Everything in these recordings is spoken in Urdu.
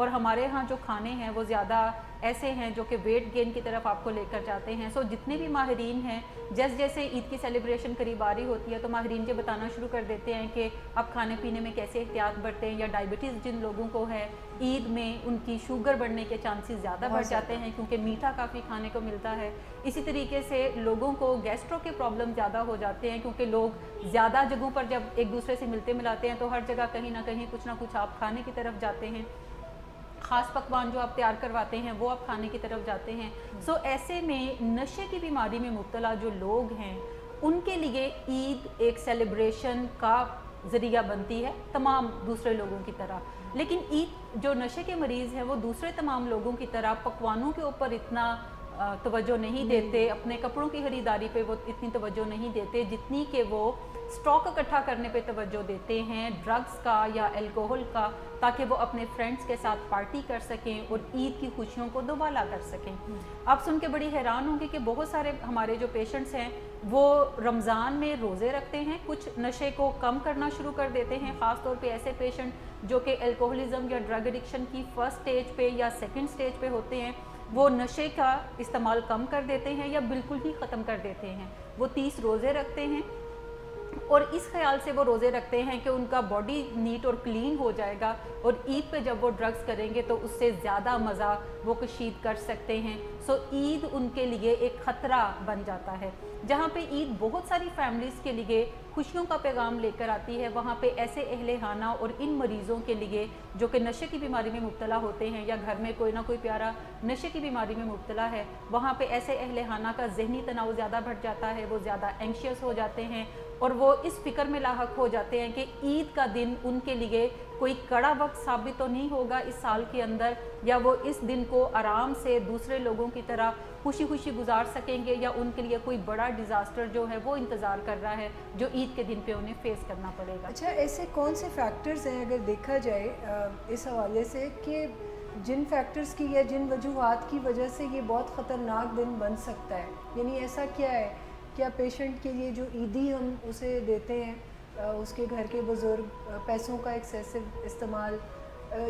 اور ہمارے ہاں جو کھانے ہیں وہ زیادہ ایسے ہیں جو کہ ویٹ گین کی طرف آپ کو لے کر جاتے ہیں. سو جتنے بھی ماہرین ہیں جیسے عید کی سیلیبریشن قریب آ رہی ہوتی ہے تو ماہرین یہ بتانا شروع کر دیتے ہیں کہ اب کھانے پینے میں کیسے احتیاط برتیں, یا ڈائبٹیز جن لوگوں کو ہے عید میں ان کی شوگر بڑھنے کے چانسز زیادہ بڑھ جاتے ہیں کیونکہ میٹھا کافی کھانے کو ملتا ہے. اسی طریقے سے لوگوں کو گیسٹرو کے پرابلم زیادہ ہو جاتے ہیں کیونکہ لوگ زیادہ جگہوں پر جب ایک دوسرے سے ملتے ملاتے ہیں تو ہر جگہ کہیں نہ کہیں کچھ نہ کچھ آپ کھانے کی طرف جاتے ہیں, خاص پکوان جو آپ تیار کرواتے ہیں وہ آپ کھانے کی طرف جاتے ہیں. سو ایسے میں نشے کی بیماری میں مبتلا جو لوگ ہیں ان کے لیے عید ایک سیلیبریشن کا ذریعہ بنتی ہے تمام دوسرے لوگوں کی طرح. لیکن عید جو نشے کے مریض ہیں وہ دوسرے تمام لوگوں کی طرح پکوانوں کے اوپر اتنا توجہ نہیں دیتے, اپنے کپڑوں کی خریداری پہ وہ اتنی توجہ نہیں دیتے جتنی کہ وہ سٹاک اکٹھا کرنے پہ توجہ دیتے ہیں ڈرگز کا یا الکوہل کا, تاکہ وہ اپنے فرینڈز کے ساتھ پارٹی کر سکیں اور عید کی خوشیوں کو دوبالا کر سکیں. آپ سن کے بڑی حیران ہوں گے کہ بہت سارے ہمارے جو پیشنٹس ہیں وہ رمضان میں روزے رکھتے ہیں, کچھ نشے کو کم کرنا شروع کر دیتے ہیں, خاص طور پہ ایسے پیشنٹ جو کہ الکوہلزم یا ڈرگ ایڈکشن کی فرسٹ سٹیج پہ یا سیکنڈ سٹیج پہ ہوتے ہیں, وہ نشے کا استعمال کم کر دیتے ہیں یا بالکل ہی ختم کر دیتے ہیں. وہ 30 روزے رکھتے ہیں اور اس خیال سے وہ روزے رکھتے ہیں کہ ان کا باڈی نیٹ اور کلین ہو جائے گا اور عید پہ جب وہ ڈرگز کریں گے تو اس سے زیادہ مزہ وہ کشید کر سکتے ہیں. سو عید ان کے لیے ایک خطرہ بن جاتا ہے. جہاں پہ عید بہت ساری فیملیز کے لیے خوشیوں کا پیغام لے کر آتی ہے, وہاں پہ ایسے اہل خانہ اور ان مریضوں کے لیے جو کہ نشے کی بیماری میں مبتلا ہوتے ہیں یا گھر میں کوئی نہ کوئی پیارا نشے کی بیماری میں مبتلا ہے, وہاں پہ ایسے اہل خانہ کا ذہنی تناؤ زیادہ بڑھ جاتا ہے, وہ زیادہ اینکشیس ہو جاتے ہیں اور وہ اس فکر میں لاحق ہو جاتے ہیں کہ عید کا دن ان کے لیے کوئی کڑا وقت ثابت تو نہیں ہوگا اس سال کے اندر, یا وہ اس دن کو آرام سے دوسرے لوگوں کی طرح خوشی خوشی گزار سکیں گے, یا ان کے لیے کوئی بڑا ڈیزاسٹر جو ہے وہ انتظار کر رہا ہے جو عید کے دن پہ انہیں فیس کرنا پڑے گا. اچھا, ایسے کون سے فیکٹرز ہیں اگر دیکھا جائے اس حوالے سے کہ جن فیکٹرز کی یا جن وجوہات کی وجہ سے یہ بہت خطرناک دن بن سکتا ہے؟ یعنی ایسا کیا ہے, کیا پیشنٹ کے لیے جو عیدی ہم اسے دیتے ہیں, اس کے گھر کے بزرگ, پیسوں کا ایکسیسو استعمال,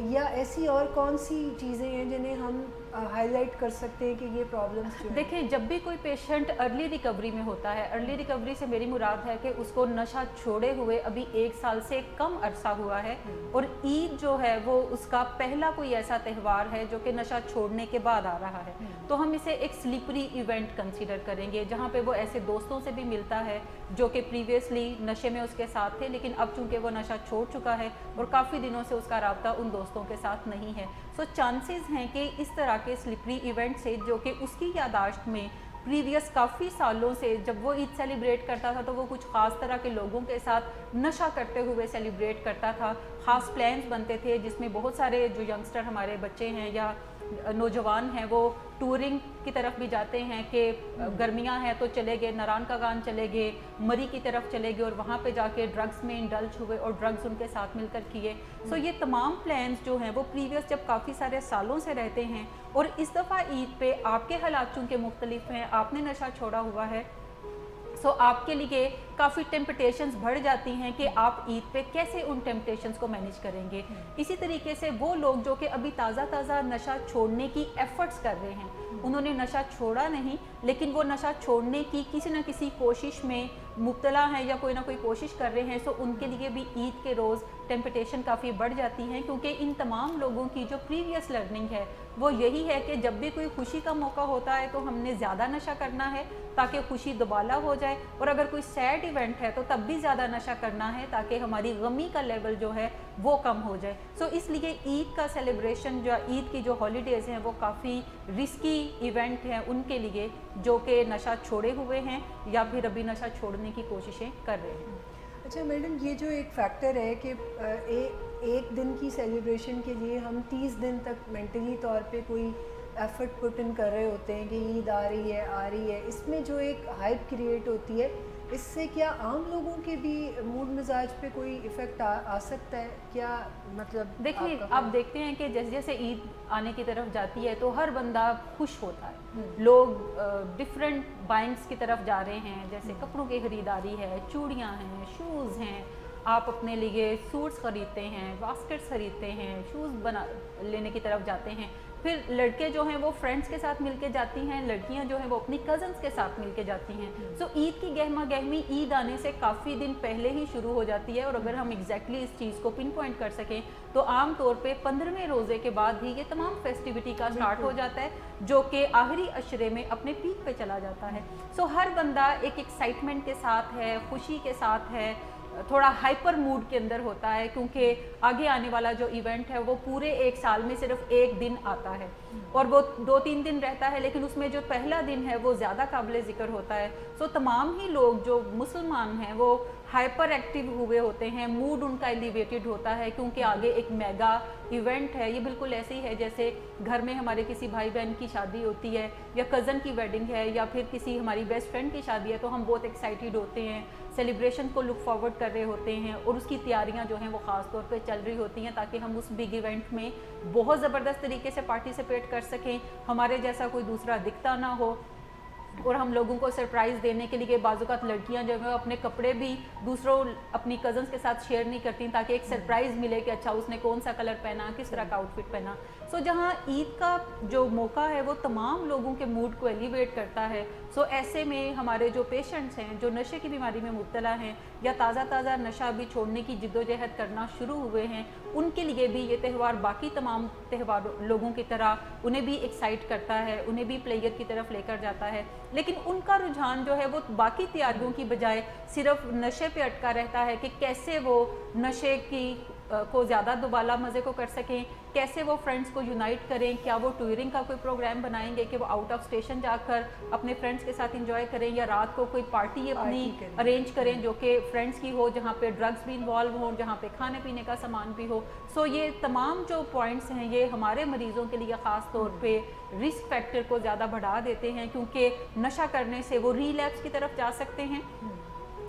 یا ایسی اور کون سی چیزیں ہیں جنہیں ہم ہائی لائٹ کر سکتے ہیں کہ یہ پرابلمس جو ہیں؟ دیکھیں, جب بھی کوئی پیشنٹ ارلی ریکوری میں ہوتا ہے, ارلی ریکوری سے میری مراد ہے کہ اس کو نشہ چھوڑے ہوئے ابھی 1 سال سے کم عرصہ ہوا ہے اور عید جو ہے وہ اس کا پہلا کوئی ایسا تہوار ہے جو کہ نشہ چھوڑنے کے بعد آ رہا ہے, تو ہم اسے ایک سلیپری ایونٹ کنسیڈر کریں گے جہاں پہ وہ ایسے دوستوں سے بھی ملتا ہے جو کہ پریویسلی نشے میں اس کے ساتھ تھے, لیکن اب چونکہ وہ نشہ چھوڑ چکا ہے اور کافی دنوں سے اس کا رابطہ ان دوستوں کے ساتھ نہیں ہے. سو چانسز ہیں کہ اس طرح کے سلپری ایونٹ سے جو کہ اس کی یاداشت میں پریویس کافی سالوں سے جب وہ عید سیلیبریٹ کرتا تھا تو وہ کچھ خاص طرح کے لوگوں کے ساتھ نشہ کرتے ہوئے سیلیبریٹ کرتا تھا, خاص پلانز بنتے تھے جس میں بہت سارے جو ینگسٹر ہمارے بچے ہیں یا نوجوان ہیں وہ ٹورنگ کی طرف بھی جاتے ہیں کہ گرمیاں ہیں تو چلے گئے ناران کا گان چلے گئے, مری کی طرف چلے گئے اور وہاں پہ جا کے ڈرگس میں انڈلج ہوئے اور ڈرگس ان کے ساتھ مل کر کیے. سو یہ تمام پلانز جو ہیں وہ پریویس جب کافی سارے سالوں سے رہتے ہیں اور اس دفعہ عید پہ آپ کے حالات چونکہ مختلف ہیں, آپ نے نشہ چھوڑا ہوا ہے, سو آپ کے لیے کافی ٹیمپٹیشنز بڑھ جاتی ہیں کہ آپ عید پہ کیسے ان ٹیمپٹیشنز کو مینیج کریں گے. اسی طریقے سے وہ لوگ جو کہ ابھی تازہ نشہ چھوڑنے کی ایفرٹس کر رہے ہیں, انہوں نے نشہ چھوڑا نہیں لیکن وہ نشہ چھوڑنے کی کسی نہ کسی کوشش میں مبتلا ہیں یا کوئی نہ کوئی کوشش کر رہے ہیں, سو ان کے لیے بھی عید کے روز ٹیمپٹیشن کافی بڑھ جاتی ہیں کیونکہ ان تمام لوگوں کی جو پریویس لرننگ ہے وہ یہی ہے کہ جب بھی کوئی خوشی کا موقع ہوتا ہے تو ہم نے زیادہ نشہ کرنا ہے تاکہ خوشی دوبالا ہو جائے, اور اگر کوئی سیڈ ایونٹ ہے تو تب بھی زیادہ نشہ کرنا ہے تاکہ ہماری غمی کا لیول جو ہے وہ کم ہو جائے. سو اس لیے عید کا سیلیبریشن جو عید کی جو ہالیڈیز ہیں وہ کافی رسکی ایونٹ ہیں ان کے لیے جو کہ نشہ چھوڑے ہوئے ہیں یا پھر ابھی نشہ چھوڑنے کی کوششیں کر رہے ہیں. اچھا میڈم, یہ جو ایک فیکٹر ہے کہ ایک دن کی سیلیبریشن کے لیے ہم 30 دن تک مینٹلی طور پہ کوئی ایفرٹ پٹ ان کر رہے ہوتے ہیں کہ عید آ رہی ہے, اس میں جو ایک ہائپ کریٹ ہوتی ہے, اس سے کیا عام لوگوں کے بھی موڈ مزاج پہ کوئی ایفیکٹ آ سکتا ہے کیا؟ مطلب دیکھیے, آپ دیکھتے ہیں کہ جیسے جیسے عید آنے کی طرف جاتی ہے تو ہر بندہ خوش ہوتا ہے, لوگ ڈفرینٹ بائنگس کی طرف جا رہے ہیں, جیسے کپڑوں کی خریداری ہے, چوڑیاں ہیں, شوز ہیں, آپ اپنے لیے سوٹس خریدتے ہیں, باسکٹس خریدتے ہیں, شوز لینے کی طرف جاتے ہیں. پھر لڑکے جو ہیں وہ فرینڈس کے ساتھ مل کے جاتی ہیں, لڑکیاں جو ہیں وہ اپنی کزنس کے ساتھ مل کے جاتی ہیں. سو عید کی گہما گہمی عید آنے سے کافی دن پہلے ہی شروع ہو جاتی ہے, اور اگر ہم ایگزیکٹلی اس چیز کو پن پوائنٹ کر سکیں تو عام طور پہ 15ویں روزے کے بعد ہی یہ تمام فیسٹیوٹی کا سٹارٹ ہو جاتا ہے, جو کہ آخری عشرے میں اپنے پیک پہ چلا جاتا ہے. سو ہر بندہ ایک ایکسائٹمنٹ کے ساتھ ہے, خوشی کے ساتھ ہے, تھوڑا ہائپر موڈ کے اندر ہوتا ہے, کیونکہ آگے آنے والا جو ایونٹ ہے وہ پورے ایک سال میں صرف ایک دن آتا ہے, اور وہ 2-3 دن رہتا ہے, لیکن اس میں جو پہلا دن ہے وہ زیادہ قابل ذکر ہوتا ہے. سو تمام ہی لوگ جو مسلمان ہیں وہ ہائپر ایکٹیو ہوئے ہوتے ہیں, موڈ ان کا ایلیویٹڈ ہوتا ہے, کیونکہ آگے ایک میگا ایونٹ ہے. یہ بالکل ایسے ہی ہے جیسے گھر میں ہمارے کسی بھائی بہن کی شادی ہوتی ہے, یا کزن کی ویڈنگ ہے, یا پھر کسی ہماری بیسٹ فرینڈ کی شادی ہے, تو ہم بہت ایکسائٹیڈ ہوتے ہیں, سیلیبریشن کو لک فارورڈ کر رہے ہوتے ہیں, اور اس کی تیاریاں جو ہیں وہ خاص طور پہ چل رہی ہوتی ہیں تاکہ ہم اس بگ ایونٹ میں بہت زبردست طریقے سے پارٹیسپیٹ کر سکیں, ہمارے جیسا کوئی دوسرا دکھتا نہ ہو. اور ہم لوگوں کو سرپرائز دینے کے لیے بعض اوقات لڑکیاں جو ہیں اپنے کپڑے بھی دوسروں اپنی کزنس کے ساتھ شیئر نہیں کرتی تاکہ ایک سرپرائز ملے کہ اچھا اس نے کون سا کلر پہنا, کس طرح کا آؤٹ فٹ پہنا. سو جہاں عید کا جو موقع ہے وہ تمام لوگوں کے موڈ کو ایلیویٹ کرتا ہے. سو ایسے میں ہمارے جو پیشنٹس ہیں جو نشے کی بیماری میں مبتلا ہیں یا تازہ نشہ بھی چھوڑنے کی جد و جہد کرنا شروع ہوئے ہیں, ان کے لیے بھی یہ تہوار باقی تمام تہوار لوگوں کی طرح انہیں بھی ایکسائٹ کرتا ہے, انہیں بھی پلیئر کی طرف لے کر جاتا ہے. لیکن ان کا رجحان جو ہے وہ باقی تیاریوں کی بجائے صرف نشے پہ اٹکا رہتا ہے کہ کیسے وہ نشے کی کو زیادہ دوبالا مزے کو کر سکیں, کیسے وہ فرینڈس کو یونائٹ کریں, کیا وہ ٹورنگ کا کوئی پروگرام بنائیں گے کہ وہ آؤٹ آف اسٹیشن جا کر اپنے فرینڈس کے ساتھ انجوائے کریں, یا رات کو کوئی پارٹی اپنی ارینج کریں جو کہ فرینڈس کی ہو, جہاں پہ ڈرگس بھی انوالو ہوں, جہاں پہ کھانے پینے کا سامان بھی ہو. سو یہ تمام جو پوائنٹس ہیں یہ ہمارے مریضوں کے لیے خاص طور پہ رسک فیکٹر کو زیادہ بڑھا دیتے ہیں, کیونکہ نشہ کرنے سے وہ ریلیپس کی طرف جا سکتے ہیں,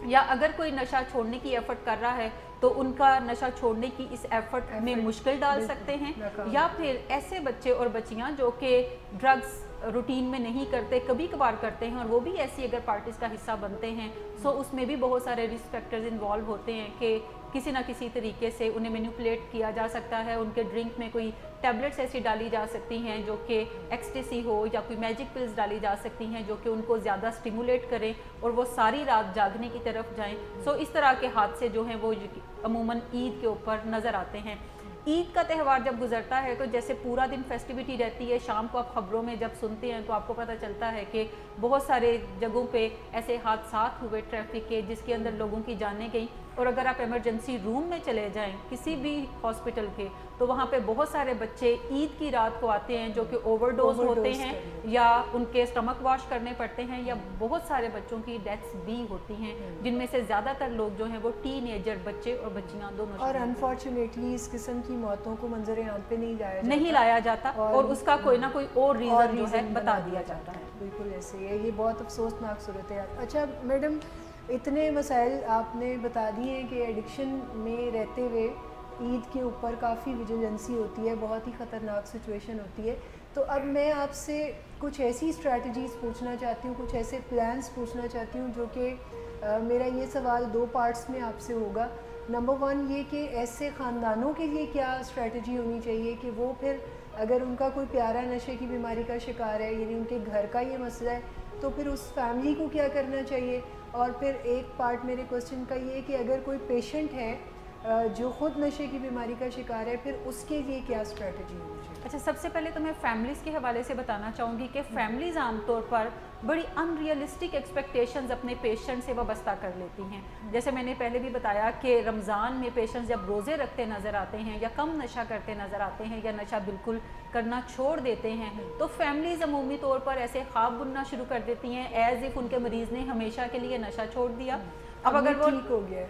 یا اگر کوئی نشہ چھوڑنے کی ایفرٹ کر رہا ہے تو ان کا نشہ چھوڑنے کی اس ایفرٹ میں مشکل ڈال سکتے ہیں, یا پھر ایسے بچے اور بچیاں جو کہ ڈرگس روٹین میں نہیں کرتے, کبھی کبھار کرتے ہیں, اور وہ بھی ایسی اگر پارٹیز کا حصہ بنتے ہیں, سو اس میں بھی بہت سارے رسک فیکٹرز انوالو ہوتے ہیں کہ کسی نہ کسی طریقے سے انہیں مینیپولیٹ کیا جا سکتا ہے. ان کے ڈرنک میں کوئی ٹیبلٹس ایسی ڈالی جا سکتی ہیں جو کہ ایکسٹیسی ہو, یا کوئی میجک پلز ڈالی جا سکتی ہیں جو کہ ان کو زیادہ سٹیمولیٹ کریں اور وہ ساری رات جاگنے کی طرف جائیں. سو اس طرح کے حادثے جو ہیں وہ عموماً عید کے اوپر نظر آتے ہیں. عید کا تہوار جب گزرتا ہے تو جیسے پورا دن فیسٹیوٹی رہتی ہے, شام کو آپ خبروں میں جب سنتے ہیں تو آپ کو پتہ چلتا ہے کہ بہت سارے جگہوں پہ ایسے حادثات ہوئے ٹریفک کے جس کے اندر لوگوں کی جانیں گئیں. اور اگر آپ ایمرجنسی روم میں چلے جائیں کسی بھی ہاسپٹل کے تو وہاں پہ بہت سارے بچے عید کی رات کو آتے ہیں جو کہ اوور ڈوز ہوتے ہیں, یا ان کے اسٹمک واش کرنے پڑتے ہیں, یا بہت سارے بچوں کی ڈیتھس بھی ہوتی ہیں, جن میں سے زیادہ تر لوگ جو ہیں وہ ٹین ایجر بچے اور بچیاں دونوں. اور انفارچونیٹلی اس قسم کی موتوں کو منظر عام پہ نہیں لایا جاتا, اور اس کا کوئی نہ کوئی اور ریزن جو ہے بتا دیا جاتا ہے. بالکل ایسے ہی ہے, یہ بہت افسوسناک صورت ہے. اچھا میڈم, اتنے مسائل آپ نے بتا دیے ہیں کہ ایڈکشن میں رہتے ہوئے عید کے اوپر کافی ویجیلنسی ہوتی ہے, بہت ہی خطرناک سچویشن ہوتی ہے. تو اب میں آپ سے کچھ ایسی اسٹریٹجیز پوچھنا چاہتی ہوں, کچھ ایسے پلانس پوچھنا چاہتی ہوں جو کہ میرا یہ سوال 2 پارٹس میں آپ سے ہوگا. نمبر 1 یہ کہ ایسے خاندانوں کے لیے کیا اسٹریٹجی ہونی چاہیے کہ وہ پھر اگر ان کا کوئی پیارا نشے کی بیماری کا شکار ہے, یعنی ان کے گھر کا یہ مسئلہ ہے, تو پھر اس فیملی کو کیا کرنا چاہیے. اور پھر ایک پارٹ میرے کوسچن کا یہ کہ اگر کوئی پیشنٹ ہے جو خود نشے کی بیماری کا شکار ہے, پھر اس کے لیے کیا اسٹریٹجی ہونی چاہیے. اچھا, سب سے پہلے تو میں فیملیز کے حوالے سے بتانا چاہوں گی کہ فیملیز عام طور پر بڑی ان ریئلسٹک ایکسپیکٹیشنز اپنے پیشنٹ سے وابستہ کر لیتی ہیں. جیسے میں نے پہلے بھی بتایا کہ رمضان میں پیشنٹس جب روزے رکھتے نظر آتے ہیں, یا کم نشہ کرتے نظر آتے ہیں, یا نشہ بالکل کرنا چھوڑ دیتے ہیں, تو فیملیز عمومی طور پر ایسے خواب بننا شروع کر دیتی ہیں ایز اف ان کے مریض نے ہمیشہ کے لیے نشہ چھوڑ دیا. اب اگر وہ ٹھیک ہو گیا,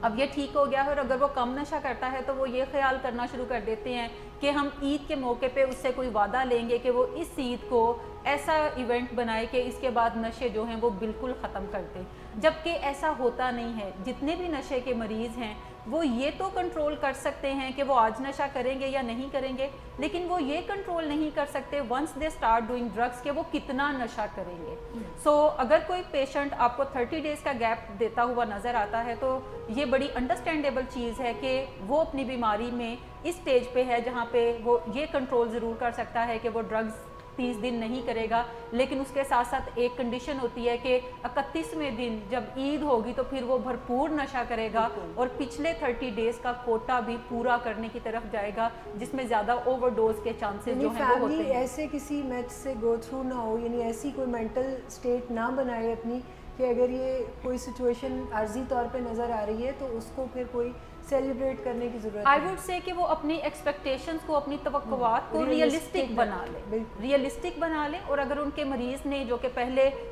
اب یہ ٹھیک ہو گیا ہے, اور اگر وہ کم نشہ کرتا ہے تو وہ یہ خیال کرنا شروع کر دیتے ہیں کہ ہم عید کے موقع پہ اس سے کوئی وعدہ لیں گے کہ وہ اس عید کو ایسا ایونٹ بنائے کہ اس کے بعد نشے جو ہیں وہ بالکل ختم کر دیں، جبکہ ایسا ہوتا نہیں ہے۔ جتنے بھی نشے کے مریض ہیں وہ یہ تو کنٹرول کر سکتے ہیں کہ وہ آج نشہ کریں گے یا نہیں کریں گے، لیکن وہ یہ کنٹرول نہیں کر سکتے once they start doing drugs کہ وہ کتنا نشہ کریں گے۔ سو اگر کوئی پیشنٹ آپ کو 30 ڈیز کا گیپ دیتا ہوا نظر آتا ہے تو یہ بڑی انڈرسٹینڈیبل چیز ہے کہ وہ اپنی بیماری میں اس سٹیج پہ ہے جہاں پہ وہ یہ کنٹرول ضرور کر سکتا ہے کہ وہ ڈرگس 30 دن نہیں کرے گا، لیکن اس کے ساتھ ساتھ ایک کنڈیشن ہوتی ہے کہ 31ویں دن جب عید ہوگی تو پھر وہ بھرپور نشہ کرے گا اور پچھلے 30 ڈیز کا کوٹا بھی پورا کرنے کی طرف جائے گا، جس میں زیادہ اوور ڈوز کے چانسز جو ہیں وہ ہوتے ہیں۔ ایسے کسی میتھ سے گو تھرو نہ ہو، یعنی ایسی کوئی مینٹل سٹیٹ نہ بنائے اپنی کہ اگر یہ کوئی سچویشن عارضی طور پہ نظر آ رہی ہے تو اس کو پھر کوئی سیلیبریٹ کرنے کی ضرورت ہے۔ آئی ووڈ سے کہ وہ اپنی ایکسپیکٹیشنز کو، اپنی توقعات کو ریئلسٹک بنا لیں، اور اگر ان کے مریض نے جو کہ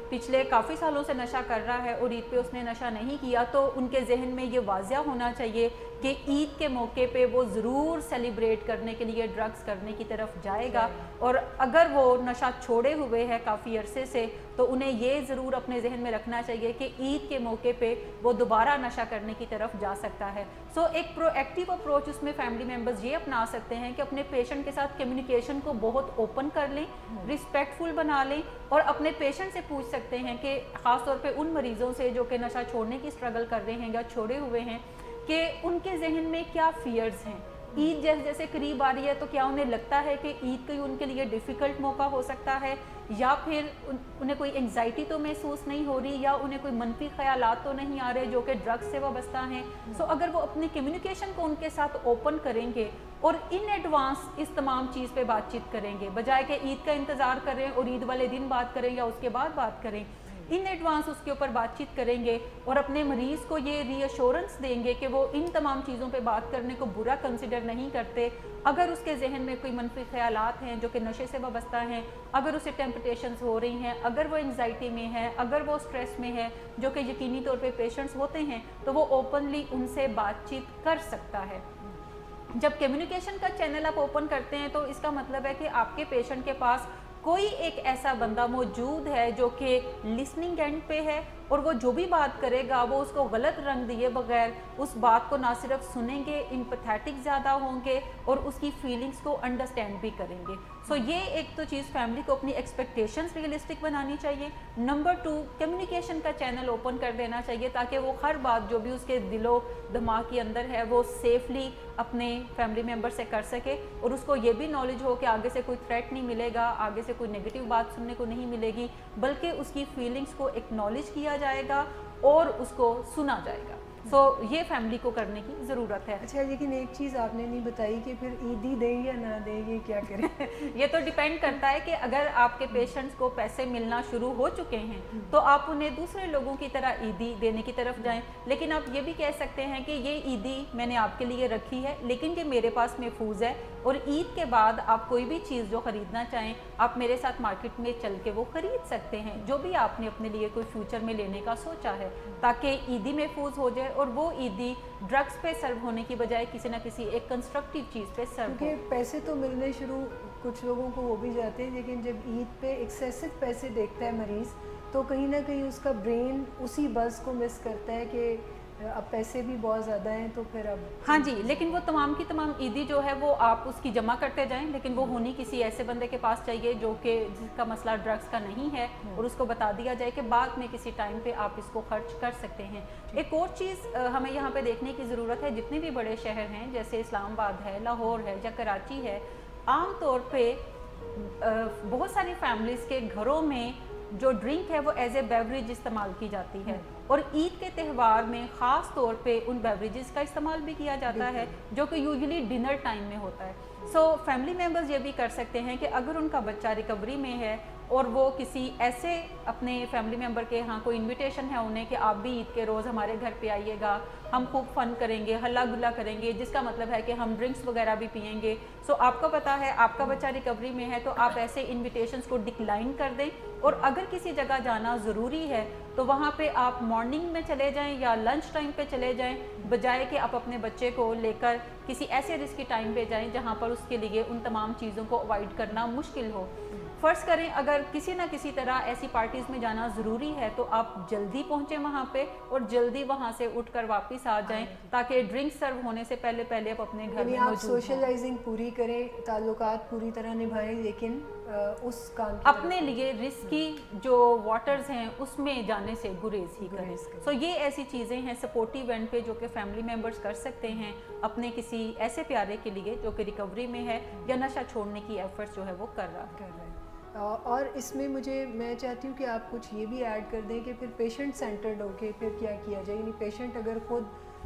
پچھلے کافی سالوں سے نشہ کر رہا ہے اور عید پہ اس نے نشہ نہیں کیا تو ان کے ذہن میں یہ واضح ہونا چاہیے کہ عید کے موقع پہ وہ ضرور سیلیبریٹ کرنے کے لیے ڈرگس کرنے کی طرف جائے گا، اور اگر وہ نشہ چھوڑے ہوئے ہے کافی عرصے سے تو انہیں یہ ضرور اپنے ذہن میں رکھنا چاہیے کہ عید کے موقع پہ وہ دوبارہ نشہ کرنے کی طرف جا سکتا ہے۔ سو ایک پرو ایکٹیو اپروچ اس میں فیملی ممبرز یہ اپنا سکتے ہیں کہ اپنے پیشنٹ کے ساتھ کمیونیکیشن کو بہت اوپن کر لیں، ریسپیکٹفل بنا لیں، اور اپنے پیشنٹ سے پوچھ سکتے ہیں کہ خاص طور پہ ان مریضوں سے جو کہ نشہ چھوڑنے کی اسٹرگل کر رہے ہیں یا چھوڑے ہوئے ہیں کہ ان کے ذہن میں کیا فیئرز ہیں۔ عید جیسے قریب آ رہی ہے تو کیا انہیں لگتا ہے کہ عید کوئی ان کے لیے ڈیفیکلٹ موقع ہو سکتا ہے، یا پھر انہیں کوئی انگزائٹی تو محسوس نہیں ہو رہی، یا انہیں کوئی منفی خیالات تو نہیں آ رہے جو کہ ڈرگس سے وابستہ ہیں۔ سو اگر وہ اپنی کمیونیکیشن کو ان کے ساتھ اوپن کریں گے اور ان ایڈوانس اس تمام چیز پہ بات چیت کریں گے، بجائے کہ عید کا انتظار کریں اور عید والے دن بات کریں یا اس کے بعد بات کریں، ان ایڈوانس اس کے اوپر بات چیت کریں گے اور اپنے مریض کو یہ ری ایشورنس دیں گے کہ وہ ان تمام چیزوں پہ بات کرنے کو برا کنسیڈر نہیں کرتے۔ اگر اس کے ذہن میں کوئی منفی خیالات ہیں جو کہ نشے سے وابستہ ہیں، اگر اسے ٹیمپٹیشنز ہو رہی ہیں، اگر وہ انگزائٹی میں ہے، اگر وہ سٹریس میں ہے، جو کہ یقینی طور پہ پیشنٹس ہوتے ہیں، تو وہ اوپنلی ان سے بات چیت کر سکتا ہے۔ جب کمیونیکیشن کا چینل آپ اوپن کرتے ہیں تو اس کا مطلب ہے کہ آپ کے پیشنٹ کے پاس کوئی ایک ایسا بندہ موجود ہے جو کہ لسننگ اینڈ پہ ہے، اور وہ جو بھی بات کرے گا وہ اس کو غلط رنگ دیے بغیر اس بات کو نہ صرف سنیں گے، امپیتھیٹک زیادہ ہوں گے اور اس کی فیلنگز کو انڈرسٹینڈ بھی کریں گے۔ سو یہ ایک تو چیز فیملی کو اپنی ایکسپیکٹیشنز ریئلسٹک بنانی چاہیے۔ نمبر 2، کمیونیکیشن کا چینل اوپن کر دینا چاہیے تاکہ وہ ہر بات جو بھی اس کے دل و دماغ کے اندر ہے وہ سیفلی اپنے فیملی ممبر سے کر سکے، اور اس کو یہ بھی نالج ہو کہ آگے سے کوئی تھریٹ نہیں ملے گا، آگے سے کوئی نیگیٹو بات سننے کو نہیں ملے گی، بلکہ اس کی فیلنگز کو ایکنالج کیا جائے گا اور اس کو سنا جائے گا۔ سو یہ فیملی کو کرنے کی ضرورت ہے۔ اچھا، لیکن ایک چیز آپ نے نہیں بتائی کہ پھر عیدی دیں یا نہ دیں، یہ کیا کریں؟ یہ تو ڈیپینڈ کرتا ہے کہ اگر آپ کے پیشنٹس کو پیسے ملنا شروع ہو چکے ہیں تو آپ انہیں دوسرے لوگوں کی طرح عیدی دینے کی طرف جائیں، لیکن آپ یہ بھی کہہ سکتے ہیں کہ یہ عیدی میں نے آپ کے لیے رکھی ہے لیکن یہ میرے پاس محفوظ ہے، اور عید کے بعد آپ کوئی بھی چیز جو خریدنا چاہیں آپ میرے ساتھ مارکیٹ میں چل کے وہ خرید سکتے ہیں، جو بھی آپ نے اپنے لیے کوئی فیوچر میں لینے کا سوچا ہے، تاکہ عیدی محفوظ ہو جائے اور وہ عیدی ڈرگس پہ سرو ہونے کی بجائے کسی نہ کسی ایک کنسٹرکٹیو چیز پہ سرو ہو۔ کیونکہ پیسے تو ملنے شروع کچھ لوگوں کو ہو بھی جاتے ہیں، لیکن جب عید پہ ایکسیسو پیسے دیکھتا ہے مریض تو کہیں نہ کہیں اس کا برین اسی بز کو مس کرتا ہے کہ اب پیسے بھی بہت زیادہ ہیں تو پھر اب ہاں جی، لیکن وہ تمام کی تمام عیدی جو ہے وہ آپ اس کی جمع کرتے جائیں، لیکن وہ ہونی کسی ایسے بندے کے پاس چاہیے جو کہ جس کا مسئلہ ڈرگس کا نہیں ہے، اور اس کو بتا دیا جائے کہ بعد میں کسی ٹائم پہ آپ اس کو خرچ کر سکتے ہیں۔ ایک اور چیز ہمیں یہاں پہ دیکھنے کی ضرورت ہے، جتنے بھی بڑے شہر ہیں جیسے اسلام آباد ہے، لاہور ہے یا کراچی ہے، عام طور پہ بہت ساری فیملیز کے گھروں میں جو ڈرنک ہے وہ ایز اے بیوریج استعمال کی جاتی ہے، اور عید کے تہوار میں خاص طور پہ ان بیوریجز کا استعمال بھی کیا جاتا ہے جو کہ یوزلی ڈنر ٹائم میں ہوتا ہے۔ سو فیملی ممبرز یہ بھی کر سکتے ہیں کہ اگر ان کا بچہ ریکوری میں ہے اور وہ کسی ایسے اپنے فیملی ممبر کے ہاں کوئی انویٹیشن ہے انہیں کہ آپ بھی عید کے روز ہمارے گھر پہ آئیے گا، ہم خوب فن کریں گے, ہلا گلا کریں گے, جس کا مطلب ہے کہ ہم ڈرنکس وغیرہ بھی پئیں گے. سو آپ کو پتہ ہے آپ کا بچہ ریکوری میں ہے تو آپ ایسے انویٹیشنز کو ڈکلائن کر دیں, اور اگر کسی جگہ جانا ضروری ہے تو وہاں پہ آپ مارننگ میں چلے جائیں یا لنچ ٹائم پہ چلے جائیں, بجائے کہ آپ اپنے بچے کو لے کر کسی ایسے رسکی ٹائم پہ جائیں جہاں پر اس کے لیے ان تمام چیزوں کو اوائڈ کرنا مشکل ہو. فرض کریں اگر کسی نہ کسی طرح ایسی پارٹیز میں جانا ضروری ہے تو آپ جلدی پہنچیں وہاں پہ اور جلدی وہاں سے اٹھ کر واپس آ جائیں, تاکہ ڈرنک سرو ہونے سے پہلے آپ اپنے گھر میں موجود ہوں. سوشلائزنگ پوری کریں, تعلقات پوری طرح نبھائیں, لیکن اس کام اپنے لیے رسکی جو واٹرز ہیں اس میں جانے سے گریز ہی کریں. سو یہ ایسی چیزیں ہیں سپورٹیو اینڈ پہ جو کہ فیملی ممبرز کر سکتے ہیں اپنے کسی ایسے پیارے کے لیے جو کہ ریکوری میں ہے یا نشہ چھوڑنے کی ایفرٹس جو ہے وہ کر رہا ہے. اور اس میں میں چاہتی ہوں کہ آپ کچھ یہ بھی ایڈ کر دیں کہ پھر پیشنٹ سینٹرڈ ہو کے پھر کیا کیا جائے, یعنی پیشنٹ اگر خود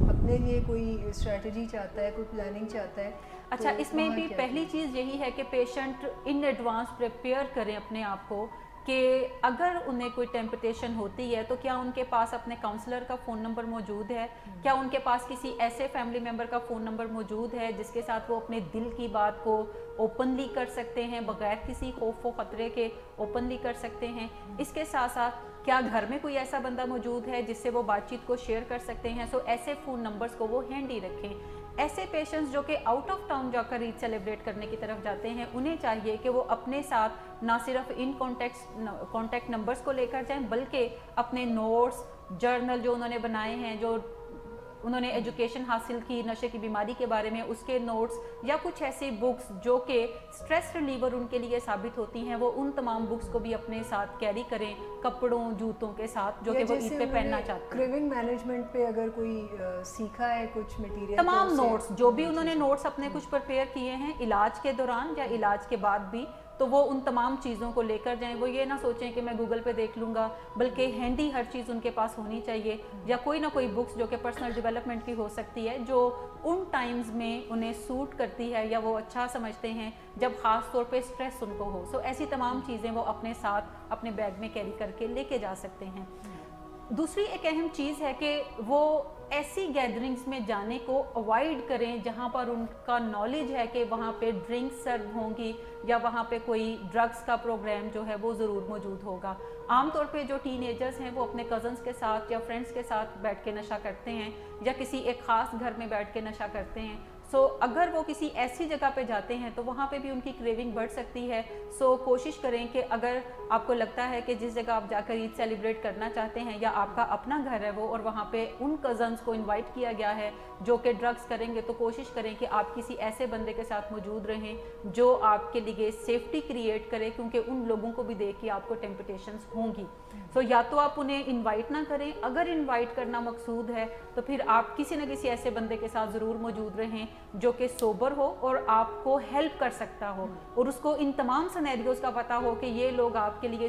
اپنے لیے کوئی اسٹریٹجی چاہتا ہے, کوئی پلاننگ چاہتا ہے. اچھا, اس میں بھی پہلی چیز یہی ہے کہ پیشنٹ ان ایڈوانس پریپیئر کریں اپنے آپ کو کہ اگر انہیں کوئی ٹیمپٹیشن ہوتی ہے تو کیا ان کے پاس اپنے کاؤنسلر کا فون نمبر موجود ہے, کیا ان کے پاس کسی ایسے فیملی ممبر کا فون نمبر موجود ہے جس کے ساتھ وہ اپنے دل کی بات کو اوپنلی کر سکتے ہیں, بغیر کسی خوف و خطرے کے اوپنلی کر سکتے ہیں. اس کے ساتھ ساتھ کیا گھر میں کوئی ایسا بندہ موجود ہے جس سے وہ بات چیت کو شیئر کر سکتے ہیں. سو ایسے فون نمبرز کو وہ ہینڈی رکھیں. ایسے پیشنٹس جو کہ آؤٹ آف ٹاؤن جا کر عید سیلیبریٹ کرنے کی طرف جاتے ہیں انہیں چاہیے کہ وہ اپنے ساتھ نہ صرف ان کانٹیکٹ نمبرز کو لے کر جائیں بلکہ اپنے نوٹس, جرنل جو انہوں نے بنائے ہیں, جو انہوں نے ایجوکیشن حاصل کی نشے کی بیماری کے بارے میں, اس کے نوٹس یا کچھ ایسی بکس جو کہ سٹریس ریلیور ان کے لیے ثابت ہوتی ہیں, وہ ان تمام بکس کو بھی اپنے ساتھ کیری کریں کپڑوں جوتوں کے ساتھ جو کہ وہ عید پہ پہننا چاہتے ہیں. کریونگ مینجمنٹ پہ اگر کوئی سیکھا ہے کچھ مٹیریل, تمام نوٹس جو بھی انہوں نے نوٹس اپنے کچھ پریپیئر کیے ہیں علاج کے دوران یا علاج کے بعد بھی, تو وہ ان تمام چیزوں کو لے کر جائیں. وہ یہ نہ سوچیں کہ میں گوگل پہ دیکھ لوں گا, بلکہ ہینڈی ہر چیز ان کے پاس ہونی چاہیے, یا کوئی نہ کوئی بکس جو کہ پرسنل ڈیولپمنٹ کی ہو سکتی ہے جو ان ٹائمز میں انہیں سوٹ کرتی ہے یا وہ اچھا سمجھتے ہیں جب خاص طور پہ سٹریس ان کو ہو. سو ایسی تمام چیزیں وہ اپنے ساتھ اپنے بیگ میں کیری کر کے لے کے جا سکتے ہیں. دوسری ایک اہم چیز ہے کہ وہ ایسی گیدرنگز میں جانے کو اوائڈ کریں جہاں پر ان کا نالج ہے کہ وہاں پہ ڈرنکس سرو ہوں گی یا وہاں پہ کوئی ڈرگس کا پروگرام جو ہے وہ ضرور موجود ہوگا. عام طور پہ جو ٹین ایجرز ہیں وہ اپنے کزنس کے ساتھ یا فرینڈس کے ساتھ بیٹھ کے نشہ کرتے ہیں یا کسی ایک خاص گھر میں بیٹھ کے نشہ کرتے ہیں. سو اگر وہ کسی ایسی جگہ پہ جاتے ہیں تو وہاں پہ بھی ان کی کریونگ بڑھ سکتی ہے. سو کوشش کریں کہ اگر آپ کو لگتا ہے کہ جس جگہ آپ جا کر عید سیلیبریٹ کرنا چاہتے ہیں یا آپ کا اپنا گھر ہے وہ, اور وہاں پہ ان کزنس کو انوائٹ کیا گیا ہے جو کہ ڈرگس کریں گے, تو کوشش کریں کہ آپ کسی ایسے بندے کے ساتھ موجود رہیں جو آپ کے لیے سیفٹی کریٹ کرے, کیونکہ ان لوگوں کو بھی دیکھ کے آپ کو ٹیمپٹیشنز ہوں گی. سو یا تو آپ انہیں انوائٹ نہ کریں, اگر انوائٹ کرنا مقصود ہے تو پھر آپ کسی نہ کسی ایسے بندے کے ساتھ ضرور موجود رہیں جو کہ سوبر ہو اور آپ کو ہیلپ کر سکتا ہو, اور اس کو ان تمام سینیریوز کا پتہ ہو کہ یہ لوگ آپ کے لیے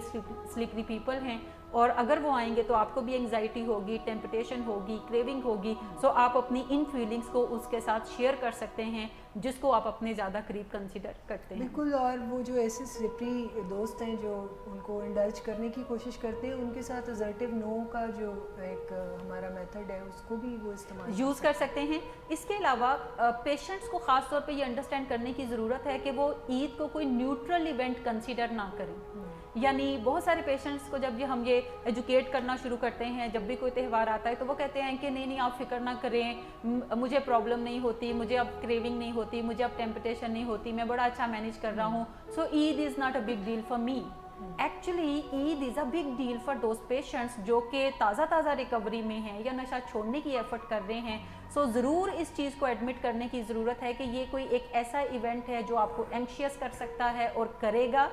سلیپری پیپل ہیں, اور اگر وہ آئیں گے تو آپ کو بھی انگزائٹی ہوگی, ٹیمپٹیشن ہوگی, کریونگ ہوگی. سو آپ اپنی ان فیلنگز کو اس کے ساتھ شیئر کر سکتے ہیں جس کو آپ اپنے زیادہ قریب کنسیڈر کرتے ہیں. بالکل. اور وہ جو ایسے سلپری دوست ہیں جو ان کو انڈلج کرنے کی کوشش کرتے ہیں, ان کے ساتھ اسرٹیو نو کا جو ایک ہمارا میتھڈ ہے اس کو بھی وہ استعمال یوز کر سکتے ہیں. اس کے علاوہ پیشنٹس کو خاص طور پہ یہ انڈرسٹینڈ کرنے کی ضرورت ہے کہ وہ عید کو کوئی نیوٹرل ایونٹ کنسیڈر نہ کریں. یعنی بہت سارے پیشنٹس کو جب ہم یہ ایجوکیٹ کرنا شروع کرتے ہیں جب بھی کوئی تہوار آتا ہے تو وہ کہتے ہیں کہ نہیں آپ فکر نہ کریں, مجھے پرابلم نہیں ہوتی, مجھے اب کریونگ نہیں ہوتی, مجھے اب ٹیمپٹیشن نہیں ہوتی, میں بڑا اچھا مینیج کر رہا ہوں. So Eid is not a big deal for me. Actually Eid is a big deal for those patients جو کہ تازہ ریکوری میں ہیں یا نشہ چھوڑنے کی ایفرٹ کر رہے ہیں. سو ضرور اس چیز کو ایڈمٹ کرنے کی ضرورت ہے کہ یہ کوئی ایک ایسا ایونٹ ہے جو آپ کو اینکشیس کر سکتا ہے اور کرے گا,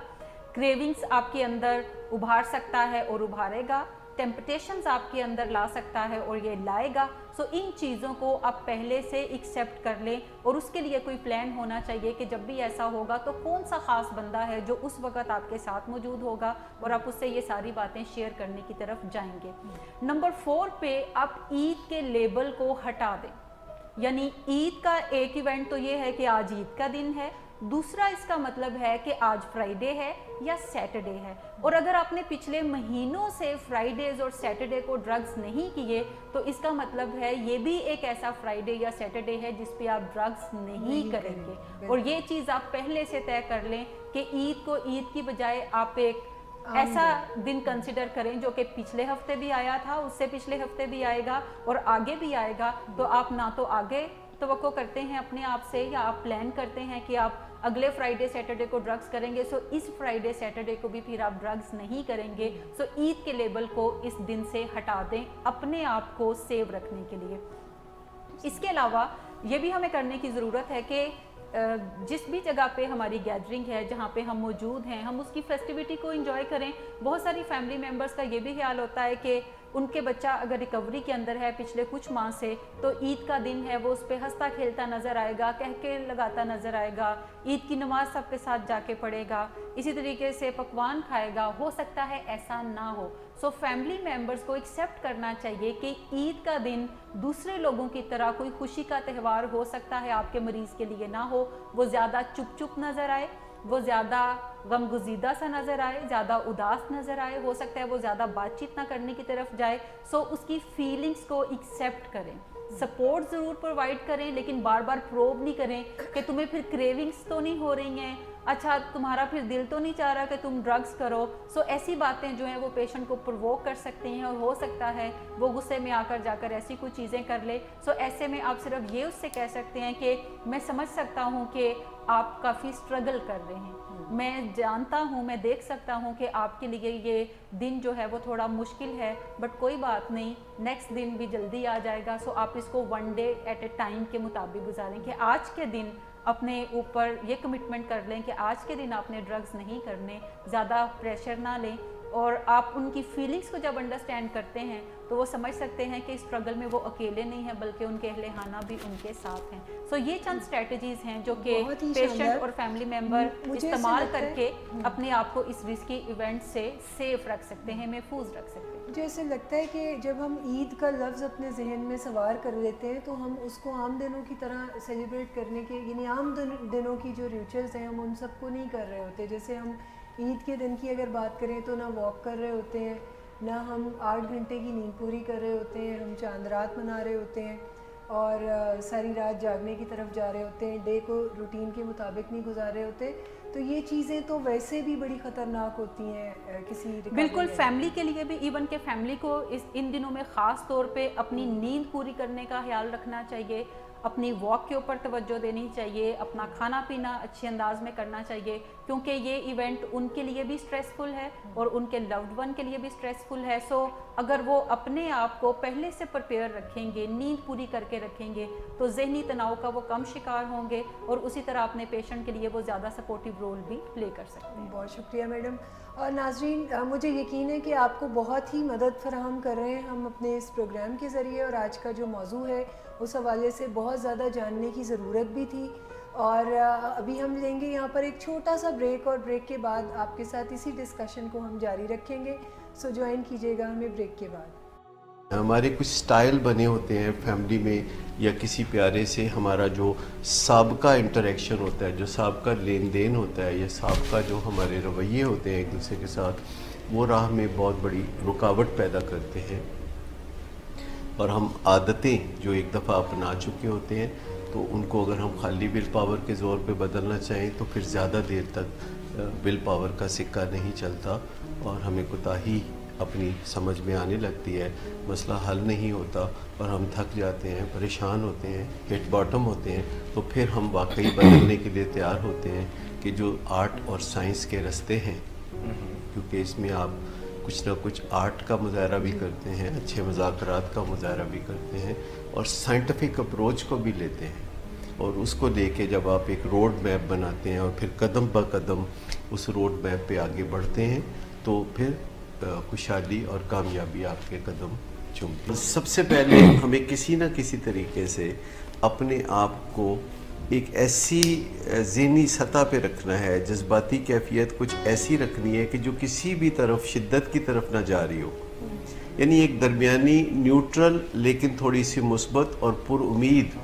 کریونگز آپ کے اندر ابھار سکتا ہے اور ابھارے گا, ٹیمپٹیشنز آپ کے اندر لا سکتا ہے اور یہ لائے گا. سو ان چیزوں کو آپ پہلے سے ایکسیپٹ کر لیں, اور اس کے لیے کوئی پلان ہونا چاہیے کہ جب بھی ایسا ہوگا تو کون سا خاص بندہ ہے جو اس وقت آپ کے ساتھ موجود ہوگا اور آپ اس سے یہ ساری باتیں شیئر کرنے کی طرف جائیں گے. نمبر 4 پہ آپ عید کے لیبل کو ہٹا دیں. یعنی عید کا ایک ایونٹ تو یہ ہے کہ آج عید کا دن ہے، دوسرا اس کا مطلب ہے کہ آج فرائیڈے ہے یا سیٹرڈے ہے، اور اگر آپ نے پچھلے مہینوں سے فرائیڈیز اور سیٹرڈے کو ڈرگز نہیں کیے تو اس کا مطلب ہے یہ بھی ایک ایسا فرائیڈے یا سیٹرڈے ہے جس پہ آپ ڈرگز نہیں کریں گے۔ اور یہ چیز آپ پہلے سے طے کر لیں کہ عید کو عید کی بجائے آپ ایک ایسا دن کنسیڈر کریں جو کہ پچھلے ہفتے بھی آیا تھا، اس سے پچھلے ہفتے بھی آئے گا اور آگے بھی آئے گا، تو آپ نہ تو آگے توقع کرتے ہیں اپنے آپ سے یا آپ پلان کرتے ہیں کہ آپ اگلے فرائیڈے سیٹرڈے کو ڈرگز کریں گے، سو اس فرائیڈے سیٹرڈے کو بھی پھر آپ ڈرگز نہیں کریں گے۔ سو عید کے لیبل کو اس دن سے ہٹا دیں اپنے آپ کو سیو رکھنے کے لیے۔ اس کے علاوہ یہ بھی ہمیں کرنے کی ضرورت ہے کہ جس بھی جگہ پہ ہماری گیدرنگ ہے، جہاں پہ ہم موجود ہیں، ہم اس کی فیسٹیوٹی کو انجوائے کریں۔ بہت ساری فیملی ممبرز کا یہ بھی خیال ہوتا ہے کہ ان کے بچہ اگر ریکوری کے اندر ہے پچھلے کچھ ماہ سے، تو عید کا دن ہے وہ اس پہ ہنستا کھیلتا نظر آئے گا، کہکے لگاتا نظر آئے گا، عید کی نماز سب کے ساتھ جا کے پڑھے گا، اسی طریقے سے پکوان کھائے گا۔ ہو سکتا ہے ایسا نہ ہو، سو فیملی ممبرز کو ایکسیپٹ کرنا چاہیے کہ عید کا دن دوسرے لوگوں کی طرح کوئی خوشی کا تہوار ہو سکتا ہے، آپ کے مریض کے لیے نہ ہو، وہ زیادہ چپ چپ نظر آئے، وہ زیادہ غم گزیدہ سا نظر آئے، زیادہ اداس نظر آئے، ہو سکتا ہے وہ زیادہ بات چیت نہ کرنے کی طرف جائے۔ سو اس کی فیلنگز کو ایکسیپٹ کریں، سپورٹ ضرور پرووائڈ کریں، لیکن بار بار پروب نہیں کریں کہ تمہیں پھر کریونگز تو نہیں ہو رہی ہیں، اچھا تمہارا پھر دل تو نہیں چاہ رہا کہ تم ڈرگز کرو۔ سو ایسی باتیں جو ہیں وہ پیشنٹ کو پرووک کر سکتے ہیں، اور ہو سکتا ہے وہ غصے میں آ کر جا کر ایسی کوئی چیزیں کر لے۔ سو ایسے میں آپ صرف یہ اس سے کہہ سکتے ہیں کہ میں سمجھ سکتا ہوں کہ آپ کافی اسٹرگل کر رہے ہیں، میں جانتا ہوں، میں دیکھ سکتا ہوں کہ آپ کے لیے یہ دن جو ہے وہ تھوڑا مشکل ہے، بٹ کوئی بات نہیں، نیکسٹ دن بھی جلدی آ جائے گا۔ سو آپ اس کو one day at a time کے مطابق گزاریں کہ آج کے دن اپنے اوپر یہ کمٹمنٹ کر لیں کہ آج کے دن آپ نے ڈرگز نہیں کرنے، زیادہ پریشر نہ لیں، اور آپ ان کی فیلنگز کو جب انڈرسٹینڈ کرتے ہیں تو وہ سمجھ سکتے ہیں کہ اسٹرگل میں وہ اکیلے نہیں ہیں بلکہ ان کے اہل خانہ بھی ان کے ساتھ ہیں۔ سو یہ چند اسٹریٹجیز ہیں جو کہ پیشنٹ اور فیملی ممبر استعمال کر کے اپنے آپ کو اس رسکی ایونٹ سے سیف رکھ سکتے ہیں، محفوظ رکھ سکتے ہیں۔ مجھے ایسے لگتا ہے کہ جب ہم عید کا لفظ اپنے ذہن میں سوار کر لیتے ہیں تو ہم اس کو عام دنوں کی طرح سیلیبریٹ کرنے کے، یعنی عام دنوں کی جو ریچولز ہیں ہم ان سب کو نہیں کر رہے ہوتے۔ جیسے ہم عید کے دن کی اگر بات کریں تو نہ واک کر رہے ہوتے ہیں، نہ ہم 8 گھنٹے کی نیند پوری کر رہے ہوتے ہیں، ہم چاند رات منا رہے ہوتے ہیں اور ساری رات جاگنے کی طرف جا رہے ہوتے ہیں، ڈے کو روٹین کے مطابق نہیں گزار رہے ہوتے۔ تو یہ چیزیں تو ویسے بھی بڑی خطرناک ہوتی ہیں کسی بالکل فیملی کے لیے بھی، ایون کہ فیملی کو ان دنوں میں خاص طور پہ اپنی نیند پوری کرنے کا خیال رکھنا چاہیے، اپنی واک کے اوپر توجہ دینی چاہیے، اپنا کھانا پینا اچھے انداز میں کرنا چاہیے، کیونکہ یہ ایونٹ ان کے لیے بھی سٹریسفل ہے اور ان کے لوڈ ون کے لیے بھی سٹریسفل ہے۔ سو اگر وہ اپنے آپ کو پہلے سے پریپیئر رکھیں گے، نیند پوری کر کے رکھیں گے، تو ذہنی تناؤ کا وہ کم شکار ہوں گے اور اسی طرح اپنے پیشنٹ کے لیے وہ زیادہ سپورٹیو رول بھی پلے کر سکتے ہیں۔ بہت شکریہ میڈم۔ اور ناظرین، مجھے یقین ہے کہ آپ کو بہت ہی مدد فراہم کر رہے ہیں ہم اپنے اس پروگرام کے ذریعے، اور آج کا جو موضوع ہے اس حوالے سے بہت زیادہ جاننے کی ضرورت بھی تھی۔ اور ابھی ہم لیں گے یہاں پر ایک چھوٹا سا بریک، اور بریک کے بعد آپ کے ساتھ اسی ڈسکشن کو ہم جاری رکھیں گے۔ سو جوائن کیجیے گا ہمیں بریک کے بعد۔ ہمارے کچھ سٹائل بنے ہوتے ہیں فیملی میں یا کسی پیارے سے، ہمارا جو سابقہ انٹریکشن ہوتا ہے، جو سابقہ لین دین ہوتا ہے، یا سابقہ جو ہمارے رویے ہوتے ہیں ایک دوسرے کے ساتھ، وہ راہ میں بہت بڑی رکاوٹ پیدا کرتے ہیں، اور ہم عادتیں جو ایک دفعہ اپنا چکے ہوتے ہیں تو ان کو اگر ہم خالی ول پاور کے زور پہ بدلنا چاہیں تو پھر زیادہ دیر تک ول پاور کا سکہ نہیں چلتا، اور ہمیں کوتاہی اپنی سمجھ میں آنے لگتی ہے، مسئلہ حل نہیں ہوتا اور ہم تھک جاتے ہیں، پریشان ہوتے ہیں، ہٹ باٹم ہوتے ہیں۔ تو پھر ہم واقعی بدلنے کے لیے تیار ہوتے ہیں کہ جو آرٹ اور سائنس کے رستے ہیں، کیونکہ اس میں آپ کچھ نہ کچھ آرٹ کا مظاہرہ بھی کرتے ہیں، اچھے مذاکرات کا مظاہرہ بھی کرتے ہیں، اور سائنٹیفک اپروچ کو بھی لیتے ہیں، اور اس کو لے کے جب آپ ایک روڈ میپ بناتے ہیں اور پھر قدم بہ قدم اس روڈ میپ پہ آگے بڑھتے ہیں تو پھر خوشحالی اور کامیابی آپ کے قدم چومتی ہے۔ سب سے پہلے ہمیں کسی نہ کسی طریقے سے اپنے آپ کو ایک ایسی ذہنی سطح پہ رکھنا ہے، جذباتی کیفیت کچھ ایسی رکھنی ہے کہ جو کسی بھی طرف شدت کی طرف نہ جا رہی ہو، یعنی ایک درمیانی نیوٹرل لیکن تھوڑی سی مثبت اور پر امید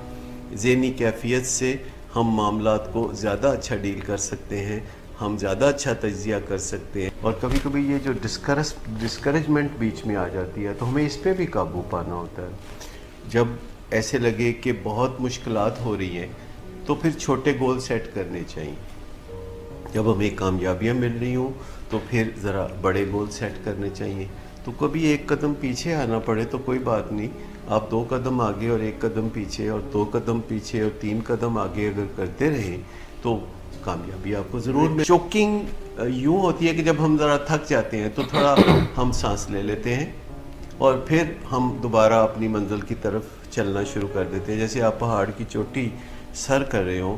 ذہنی کیفیت سے ہم معاملات کو زیادہ اچھا ڈیل کر سکتے ہیں، ہم زیادہ اچھا تجزیہ کر سکتے ہیں. اور کبھی کبھی یہ جو ڈسکریجمنٹ بیچ میں آ جاتی ہے تو ہمیں اس پہ بھی قابو پانا ہوتا ہے. جب ایسے لگے کہ بہت مشکلات ہو رہی ہیں تو پھر چھوٹے گول سیٹ کرنے چاہیے. جب ہمیں کامیابیاں مل رہی ہوں تو پھر ذرا بڑے گول سیٹ کرنے چاہیے. تو کبھی ایک قدم پیچھے آنا پڑے تو کوئی بات نہیں، آپ 2 قدم آگے اور 1 قدم پیچھے اور 2 قدم پیچھے اور 3 قدم آگے اگر کرتے رہیں تو کامیابی آپ کو ضرور ملے. چوکنگ یوں ہوتی ہے کہ جب ہم ذرا تھک جاتے ہیں تو تھوڑا ہم سانس لے لیتے ہیں اور پھر ہم دوبارہ اپنی منزل کی طرف چلنا شروع کر دیتے ہیں. جیسے آپ پہاڑ کی چوٹی سر کر رہے ہوں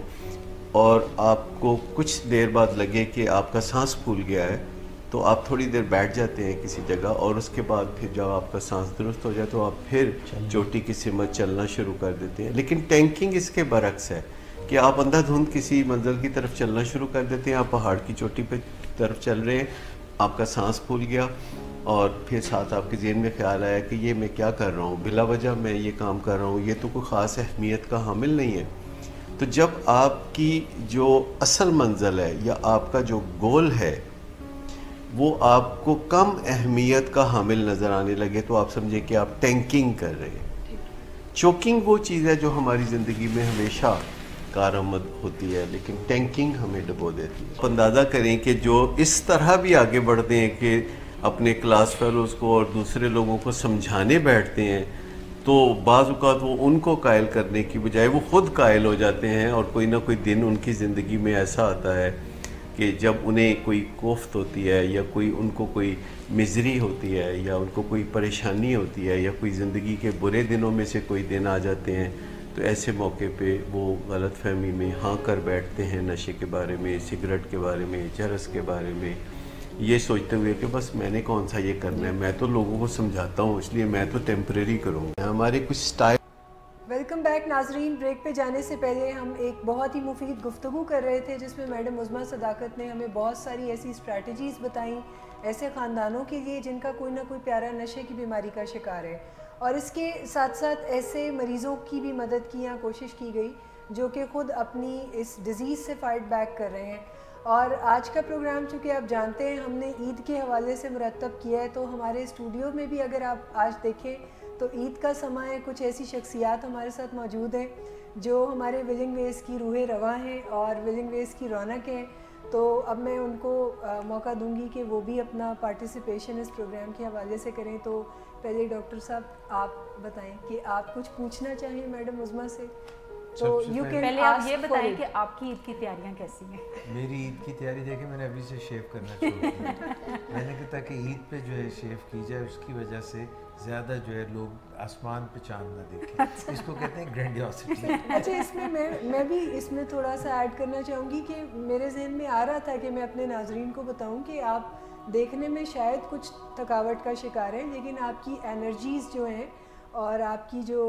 اور آپ کو کچھ دیر بعد لگے کہ آپ کا سانس پھول گیا ہے تو آپ تھوڑی دیر بیٹھ جاتے ہیں کسی جگہ، اور اس کے بعد پھر جب آپ کا سانس درست ہو جائے تو آپ پھر چوٹی کی سمت چلنا شروع کر دیتے ہیں. لیکن ٹینکنگ اس کے برعکس ہے کہ آپ اندھا دھند کسی منزل کی طرف چلنا شروع کر دیتے ہیں. آپ پہاڑ کی چوٹی پہ طرف چل رہے ہیں، آپ کا سانس پھول گیا اور پھر ساتھ آپ کے ذہن میں خیال آیا کہ یہ میں کیا کر رہا ہوں، بلا وجہ میں یہ کام کر رہا ہوں، یہ تو کوئی خاص اہمیت کا حامل نہیں ہے. تو جب آپ کی جو اصل منزل ہے یا آپ کا جو گول ہے وہ آپ کو کم اہمیت کا حامل نظر آنے لگے تو آپ سمجھیں کہ آپ ٹینکنگ کر رہے ہیں. چوکنگ وہ چیز ہے جو ہماری زندگی میں ہمیشہ کارآمد ہوتی ہے، لیکن ٹینکنگ ہمیں ڈبو دیتی ہے. اندازہ کریں کہ جو اس طرح بھی آگے بڑھتے ہیں کہ اپنے کلاس فیلوز کو اور دوسرے لوگوں کو سمجھانے بیٹھتے ہیں تو بعض اوقات وہ ان کو قائل کرنے کی بجائے وہ خود قائل ہو جاتے ہیں، اور کوئی نہ کوئی دن ان کی زندگی میں ایسا آتا ہے کہ جب انہیں کوئی کوفت ہوتی ہے یا ان کو کوئی مزری ہوتی ہے یا ان کو کوئی پریشانی ہوتی ہے یا کوئی زندگی کے برے دنوں میں سے کوئی دن آ جاتے ہیں تو ایسے موقع پہ وہ غلط فہمی میں ہاں کر بیٹھتے ہیں نشے کے بارے میں، سگریٹ کے بارے میں، چرس کے بارے میں، یہ سوچتے ہوئے کہ بس میں نے کون سا یہ کرنا ہے، میں تو لوگوں کو سمجھاتا ہوں اس لیے میں تو ٹیمپریری کروں گا. ہمارے کچھ سٹائل. ویلکم بیک ناظرین. بریک پہ جانے سے پہلے ہم ایک بہت ہی مفید گفتگو کر رہے تھے جس میں میڈم عظمیٰ صداقت نے ہمیں بہت ساری ایسی اسٹریٹجیز بتائیں ایسے خاندانوں کے لیے جن کا کوئی نہ کوئی پیارا نشے کی بیماری کا شکار ہے، اور اس کے ساتھ ساتھ ایسے مریضوں کی بھی مدد کی یا کوشش کی گئی جو کہ خود اپنی اس ڈیزیز سے فائٹ بیک کر رہے ہیں. اور آج کا پروگرام چونکہ آپ جانتے ہیں ہم نے عید کے حوالے سے مرتب کیا ہے، تو ہمارے اسٹوڈیو میں بھی اگر آپ آج دیکھیں تو عید کا سماں ہے. کچھ ایسی شخصیات ہمارے ساتھ موجود ہیں جو ہمارے ولنگ ویز کی روح رواں ہیں اور ولنگ ویز کی رونق ہیں. تو اب میں ان کو موقع دوں گی کہ وہ بھی اپنا پارٹیسپیشن اس پروگرام کے حوالے سے کریں. تو پہلے ڈاکٹر صاحب آپ بتائیں کہ آپ کچھ پوچھنا چاہیں میڈم عظمیٰ سے تو یو کین. پہلے آپ یہ بتائیں کہ آپ کی عید کی تیاریاں کیسی ہیں؟ میری عید کی تیاری دیکھیں میں نے ابھی سے شیو کرنا شروع کیا. میں نے کہا تاکہ عید پہ جو ہے شیو کی جائے، اس کی وجہ سے زیادہ جو ہے لوگ آسمان پہ چاند نہ دیکھیں. اس کو کہتے ہیں گرینڈیوسٹی. اچھا، اس میں میں بھی اس میں تھوڑا سا ایڈ کرنا چاہوں گی کہ میرے ذہن میں آ رہا تھا کہ میں اپنے ناظرین کو بتاؤں کہ آپ دیکھنے میں شاید کچھ تھکاوٹ کا شکار ہیں لیکن آپ کی انرجیز جو ہیں اور آپ کی جو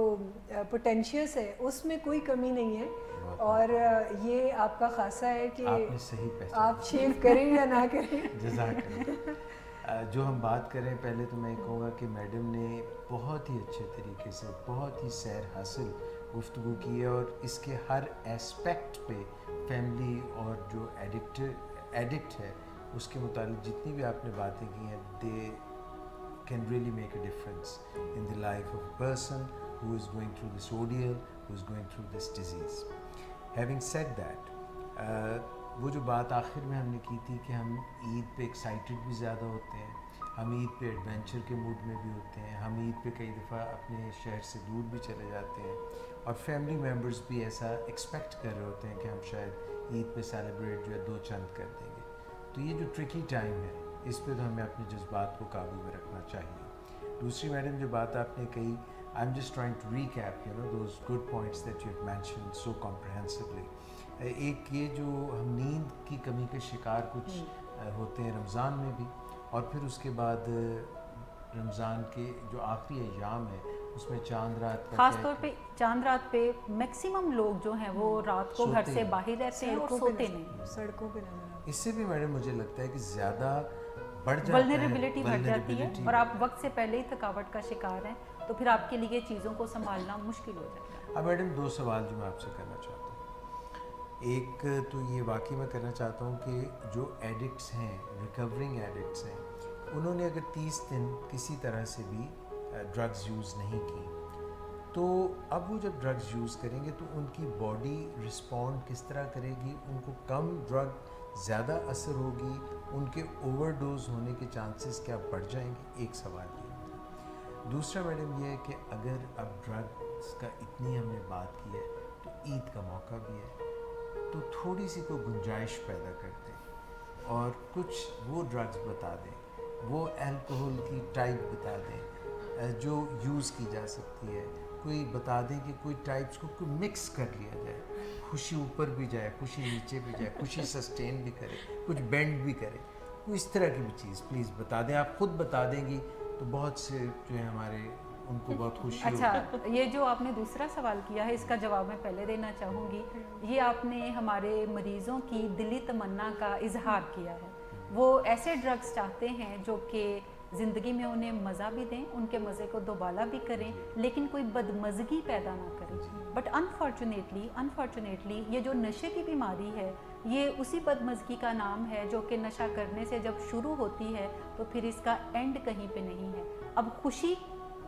پوٹینشیلس ہے اس میں کوئی کمی نہیں ہے، اور یہ آپ کا خاصہ ہے کہ آپ شیو کریں یا نہ کریں. جزاک اللہ. جو ہم بات کریں پہلے تو میں کہوں گا کہ میڈم نے بہت ہی اچھے طریقے سے بہت ہی سیر حاصل گفتگو کی ہے، اور اس کے ہر اسپیکٹ پہ فیملی اور جو ایڈکٹ ہے اس کے متعلق جتنی بھی آپ نے باتیں کی ہیں دے can really make a difference in the life of a person who is going through this ordeal, who is going through this disease. Having said that, وہ جو بات آخر میں ہم نے کی تھی کہ ہم عید پہ ایکسائٹیڈ بھی زیادہ ہوتے ہیں، ہم عید پہ ایڈونچر کے موڈ میں بھی ہوتے ہیں، ہم عید پہ کئی دفعہ اپنے شہر سے دور بھی چلے جاتے ہیں، اور فیملی ممبرز بھی ایسا ایکسپیکٹ کر رہے ہوتے ہیں کہ ہم شاید عید پہ سیلیبریٹ جو ہے 2 چند کر دیں گے. تو یہ جو ٹرکی ٹائم ہے اس پہ تو ہمیں اپنے جذبات کو قابو میں رکھنا چاہیے. دوسری میڈم جو بات آپ نے کہی، I am just trying to recap those good points that you have mentioned so comprehensively. ایک یہ جو ہم نیند کی کمی کے شکار کچھ ہوتے ہیں رمضان میں بھی، اور پھر اس کے بعد رمضان کے جو آخری ایام ہے اس میں چاند رات، خاص طور پہ چاند رات پہ میکسیمم لوگ جو ہیں وہ رات کو گھر سے باہر رہتے ہیں اور سوتے نہیں، سڑکوں پہ نظر. اس سے بھی میڈم مجھے لگتا ہے کہ زیادہ بڑھ جاتا ہے، ولنریبلٹی بڑھ جاتی ہے، اور آپ وقت سے پہلے ہی تھکاوٹ کا شکار ہیں تو پھر آپ کے لیے چیزوں کو سنبھالنا مشکل ہو جاتا ہے. اب میڈم 2 سوال جو میں آپ سے کرنا چاہتا ہوں. ایک تو یہ واقعی میں کرنا چاہتا ہوں کہ جو ایڈکٹس ہیں، ریکورنگ ایڈکٹس ہیں، انہوں نے اگر 30 دن کسی طرح سے بھی ڈرگز یوز نہیں کی تو اب وہ جب ڈرگز یوز کریں گے تو ان کی باڈی رسپونڈ کس طرح کرے گی؟ ان کو کم ڈرگ زیادہ اثر ہوگی؟ ان کے اوور ڈوز ہونے کے چانسز کیا بڑھ جائیں گے؟ ایک سوال یہ. دوسرا میڈم یہ ہے کہ اگر اب ڈرگس کا اتنی ہم نے بات کی ہے تو عید کا موقع بھی ہے، تو تھوڑی سی کوئی گنجائش پیدا کر دیں اور کچھ وہ ڈرگس بتا دیں، وہ الکوہول کی ٹائپ بتا دیں جو یوز کی جا سکتی ہے. کوئی بتا دیں کہ کوئی ٹائپس کو کوئی مکس کر لیا جائے، خوشی اوپر بھی جائے، خوشی نیچے بھی جائے، خوشی سسٹین بھی کرے، کچھ بینڈ بھی کرے. کوئی اس طرح کی بھی چیز پلیز بتا دیں. آپ خود بتا دیں گی تو بہت سے جو ہیں ہمارے ان کو بہت خوشی ہوگی. اچھا، یہ جو آپ نے دوسرا سوال کیا ہے اس کا جواب میں پہلے دینا چاہوں گی. یہ آپ نے ہمارے مریضوں کی دلی تمنا کا اظہار کیا ہے. وہ ایسے ڈرگس چاہتے ہیں جو کہ زندگی میں انہیں مزہ بھی دیں، ان کے مزے کو دوبالا بھی کریں، لیکن کوئی بدمزگی پیدا نہ کریں. بٹ انفارچونیٹلی یہ جو نشے کی بیماری ہے یہ اسی بدمزگی کا نام ہے جو کہ نشہ کرنے سے جب شروع ہوتی ہے تو پھر اس کا اینڈ کہیں پہ نہیں ہے. اب خوشی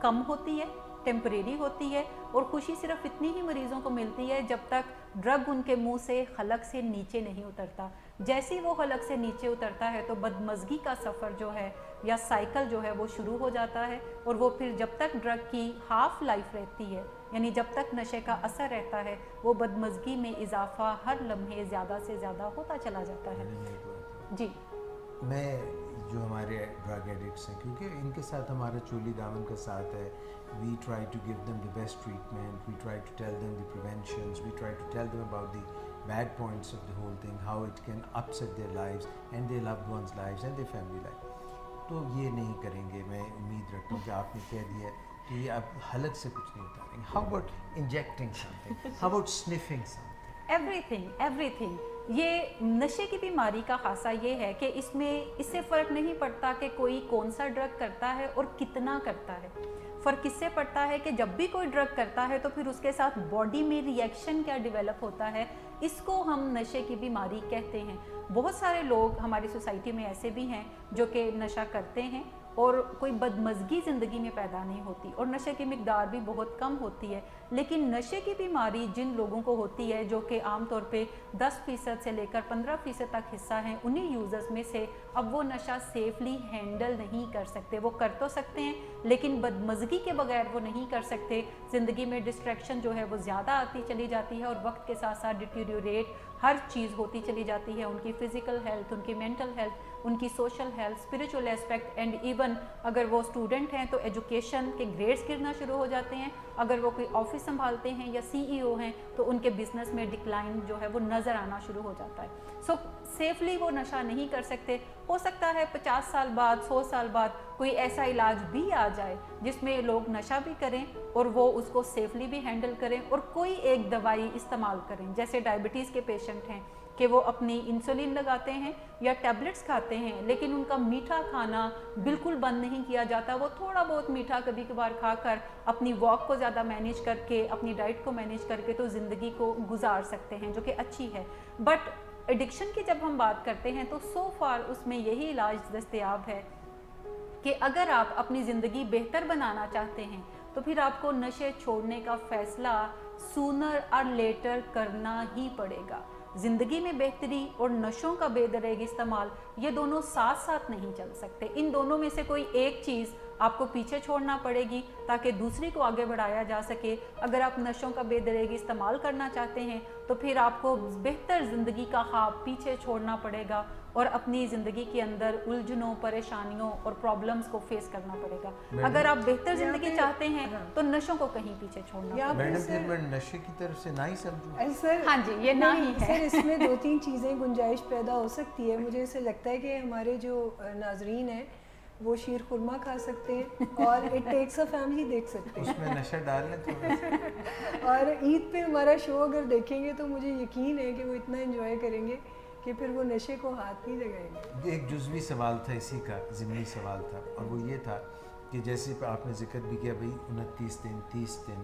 کم ہوتی ہے، ٹیمپریری ہوتی ہے، اور خوشی صرف اتنی ہی مریضوں کو ملتی ہے جب تک ڈرگ ان کے منہ سے حلق سے نیچے نہیں اترتا. جیسے وہ حلق سے نیچے اترتا ہے تو بدمزگی کا سفر جو ہے یا سائیکل جو ہے وہ شروع ہو جاتا ہے، اور وہ پھر جب تک ڈرگ کی ہاف لائف رہتی ہے، یعنی جب تک نشے کا اثر رہتا ہے، وہ بدمزگی میں اضافہ ہر لمحے زیادہ سے زیادہ ہوتا چلا جاتا ہے. جی میں جو ہمارے ڈرگ ایڈکٹس ہیں، کیونکہ ان کے ساتھ ہمارا چولی دامن کا ساتھ ہے. We try to give them the best treatment, we try to tell them the preventions, we try to tell them about the bad points of the whole thing, how it can upset their lives and their loved ones' lives and their family life. تو یہ نہیں کریں گے. میں امید رکھتا ہوں کہ آپ نے کہہ دیا ہے کہ یہ اب حلق سے کچھ نہیں اتاریں گے. How about injecting something? How about sniffing something? everything. یہ نشے کی بیماری کا خاصہ یہ ہے کہ اس میں اس سے فرق نہیں پڑتا کہ کوئی کون سا ڈرگ کرتا ہے اور کتنا کرتا ہے. فرق اس سے پڑتا ہے کہ جب بھی کوئی ڈرگ کرتا ہے تو پھر اس کے ساتھ باڈی میں ری ایکشن کیا ڈیولپ ہوتا ہے، اس کو ہم نشے کی بیماری کہتے ہیں. بہت سارے لوگ ہماری سوسائٹی میں ایسے بھی ہیں جو کہ نشہ کرتے ہیں اور کوئی بدمزگی زندگی میں پیدا نہیں ہوتی اور نشے کی مقدار بھی بہت کم ہوتی ہے. لیکن نشے کی بیماری جن لوگوں کو ہوتی ہے جو کہ عام طور پہ 10% سے لے کر 15% تک حصہ ہیں، انہیں یوزرز میں سے اب وہ نشہ سیفلی ہینڈل نہیں کر سکتے. وہ کر تو سکتے ہیں لیکن بدمزگی کے بغیر وہ نہیں کر سکتے. زندگی میں ڈسٹریکشن جو ہے وہ زیادہ آتی چلی جاتی ہے اور وقت کے ساتھ ساتھ ڈیٹیریوریٹ ہر چیز ہوتی چلی جاتی ہے. ان کی فزیکل ہیلتھ، ان کی مینٹل ہیلتھ، ان کی social health, spiritual aspect, and even اگر وہ اسٹوڈنٹ ہیں تو ایجوکیشن کے گریڈز گرنا شروع ہو جاتے ہیں. اگر وہ کوئی آفس سنبھالتے ہیں یا CEO ہیں تو ان کے بزنس میں ڈکلائن جو ہے وہ نظر آنا شروع ہو جاتا ہے. سو سیفلی وہ نشہ نہیں کر سکتے. ہو سکتا ہے 50 سال بعد، 100 سال بعد کوئی ایسا علاج بھی آ جائے جس میں لوگ نشہ بھی کریں اور وہ اس کو سیفلی بھی ہینڈل کریں اور کوئی ایک دوائی استعمال کریں. جیسے ڈائبٹیز کے پیشنٹ ہیں کہ وہ اپنی انسولین لگاتے ہیں یا ٹیبلٹس کھاتے ہیں لیکن ان کا میٹھا کھانا بالکل بند نہیں کیا جاتا. وہ تھوڑا بہت میٹھا کبھی کبھار کھا کر اپنی واک کو زیادہ مینیج کر کے، اپنی ڈائٹ کو مینیج کر کے تو زندگی کو گزار سکتے ہیں، جو کہ اچھی ہے. بٹ ایڈکشن کی جب ہم بات کرتے ہیں تو سو فار اس میں یہی علاج دستیاب ہے کہ اگر آپ اپنی زندگی بہتر بنانا چاہتے ہیں تو پھر آپ کو نشے چھوڑنے کا فیصلہ سونر اور لیٹر کرنا ہی پڑے گا. زندگی میں بہتری اور نشوں کا بے دریغ استعمال یہ دونوں ساتھ ساتھ نہیں چل سکتے. ان دونوں میں سے کوئی ایک چیز آپ کو پیچھے چھوڑنا پڑے گی تاکہ دوسری کو آگے بڑھایا جا سکے. اگر آپ نشوں کا بے دریغ استعمال کرنا چاہتے ہیں تو پھر آپ کو بہتر زندگی کا خواب پیچھے چھوڑنا پڑے گا اور اپنی زندگی کے اندر الجھنوں، پریشانیوں اور پرابلمز کو فیس کرنا پڑے گا. اگر آپ بہتر زندگی چاہتے ہیں تو نشوں کو کہیں پیچھے چھوڑنا. میڈم پھر میں نشے کی طرف سے نہ ہی سمجھوں. سر ہاں جی، یہ نہ ہی ہے سر. اس میں 2-3 چیزیں گنجائش پیدا ہو سکتی ہے. مجھے اسے لگتا ہے کہ ہمارے جو ناظرین ہیں وہ شیر خورما کھا سکتے ہیں اور اٹ ٹیکس اے فیملی دیکھ سکتے ہیں. اس میں نشہ ڈال لیں تھوڑا سا. اور عید پہ ہمارا شو اگر دیکھیں گے تو مجھے یقین ہے کہ وہ اتنا انجوائے کریں گے کہ پھر وہ نشے کو ہاتھ نہیں لگائیں گے. ایک جزوی سوال تھا اسی کا، ضمنی سوال تھا، اور وہ یہ تھا کہ جیسے آپ نے ذکر بھی کیا بھائی 29 دن 30 دن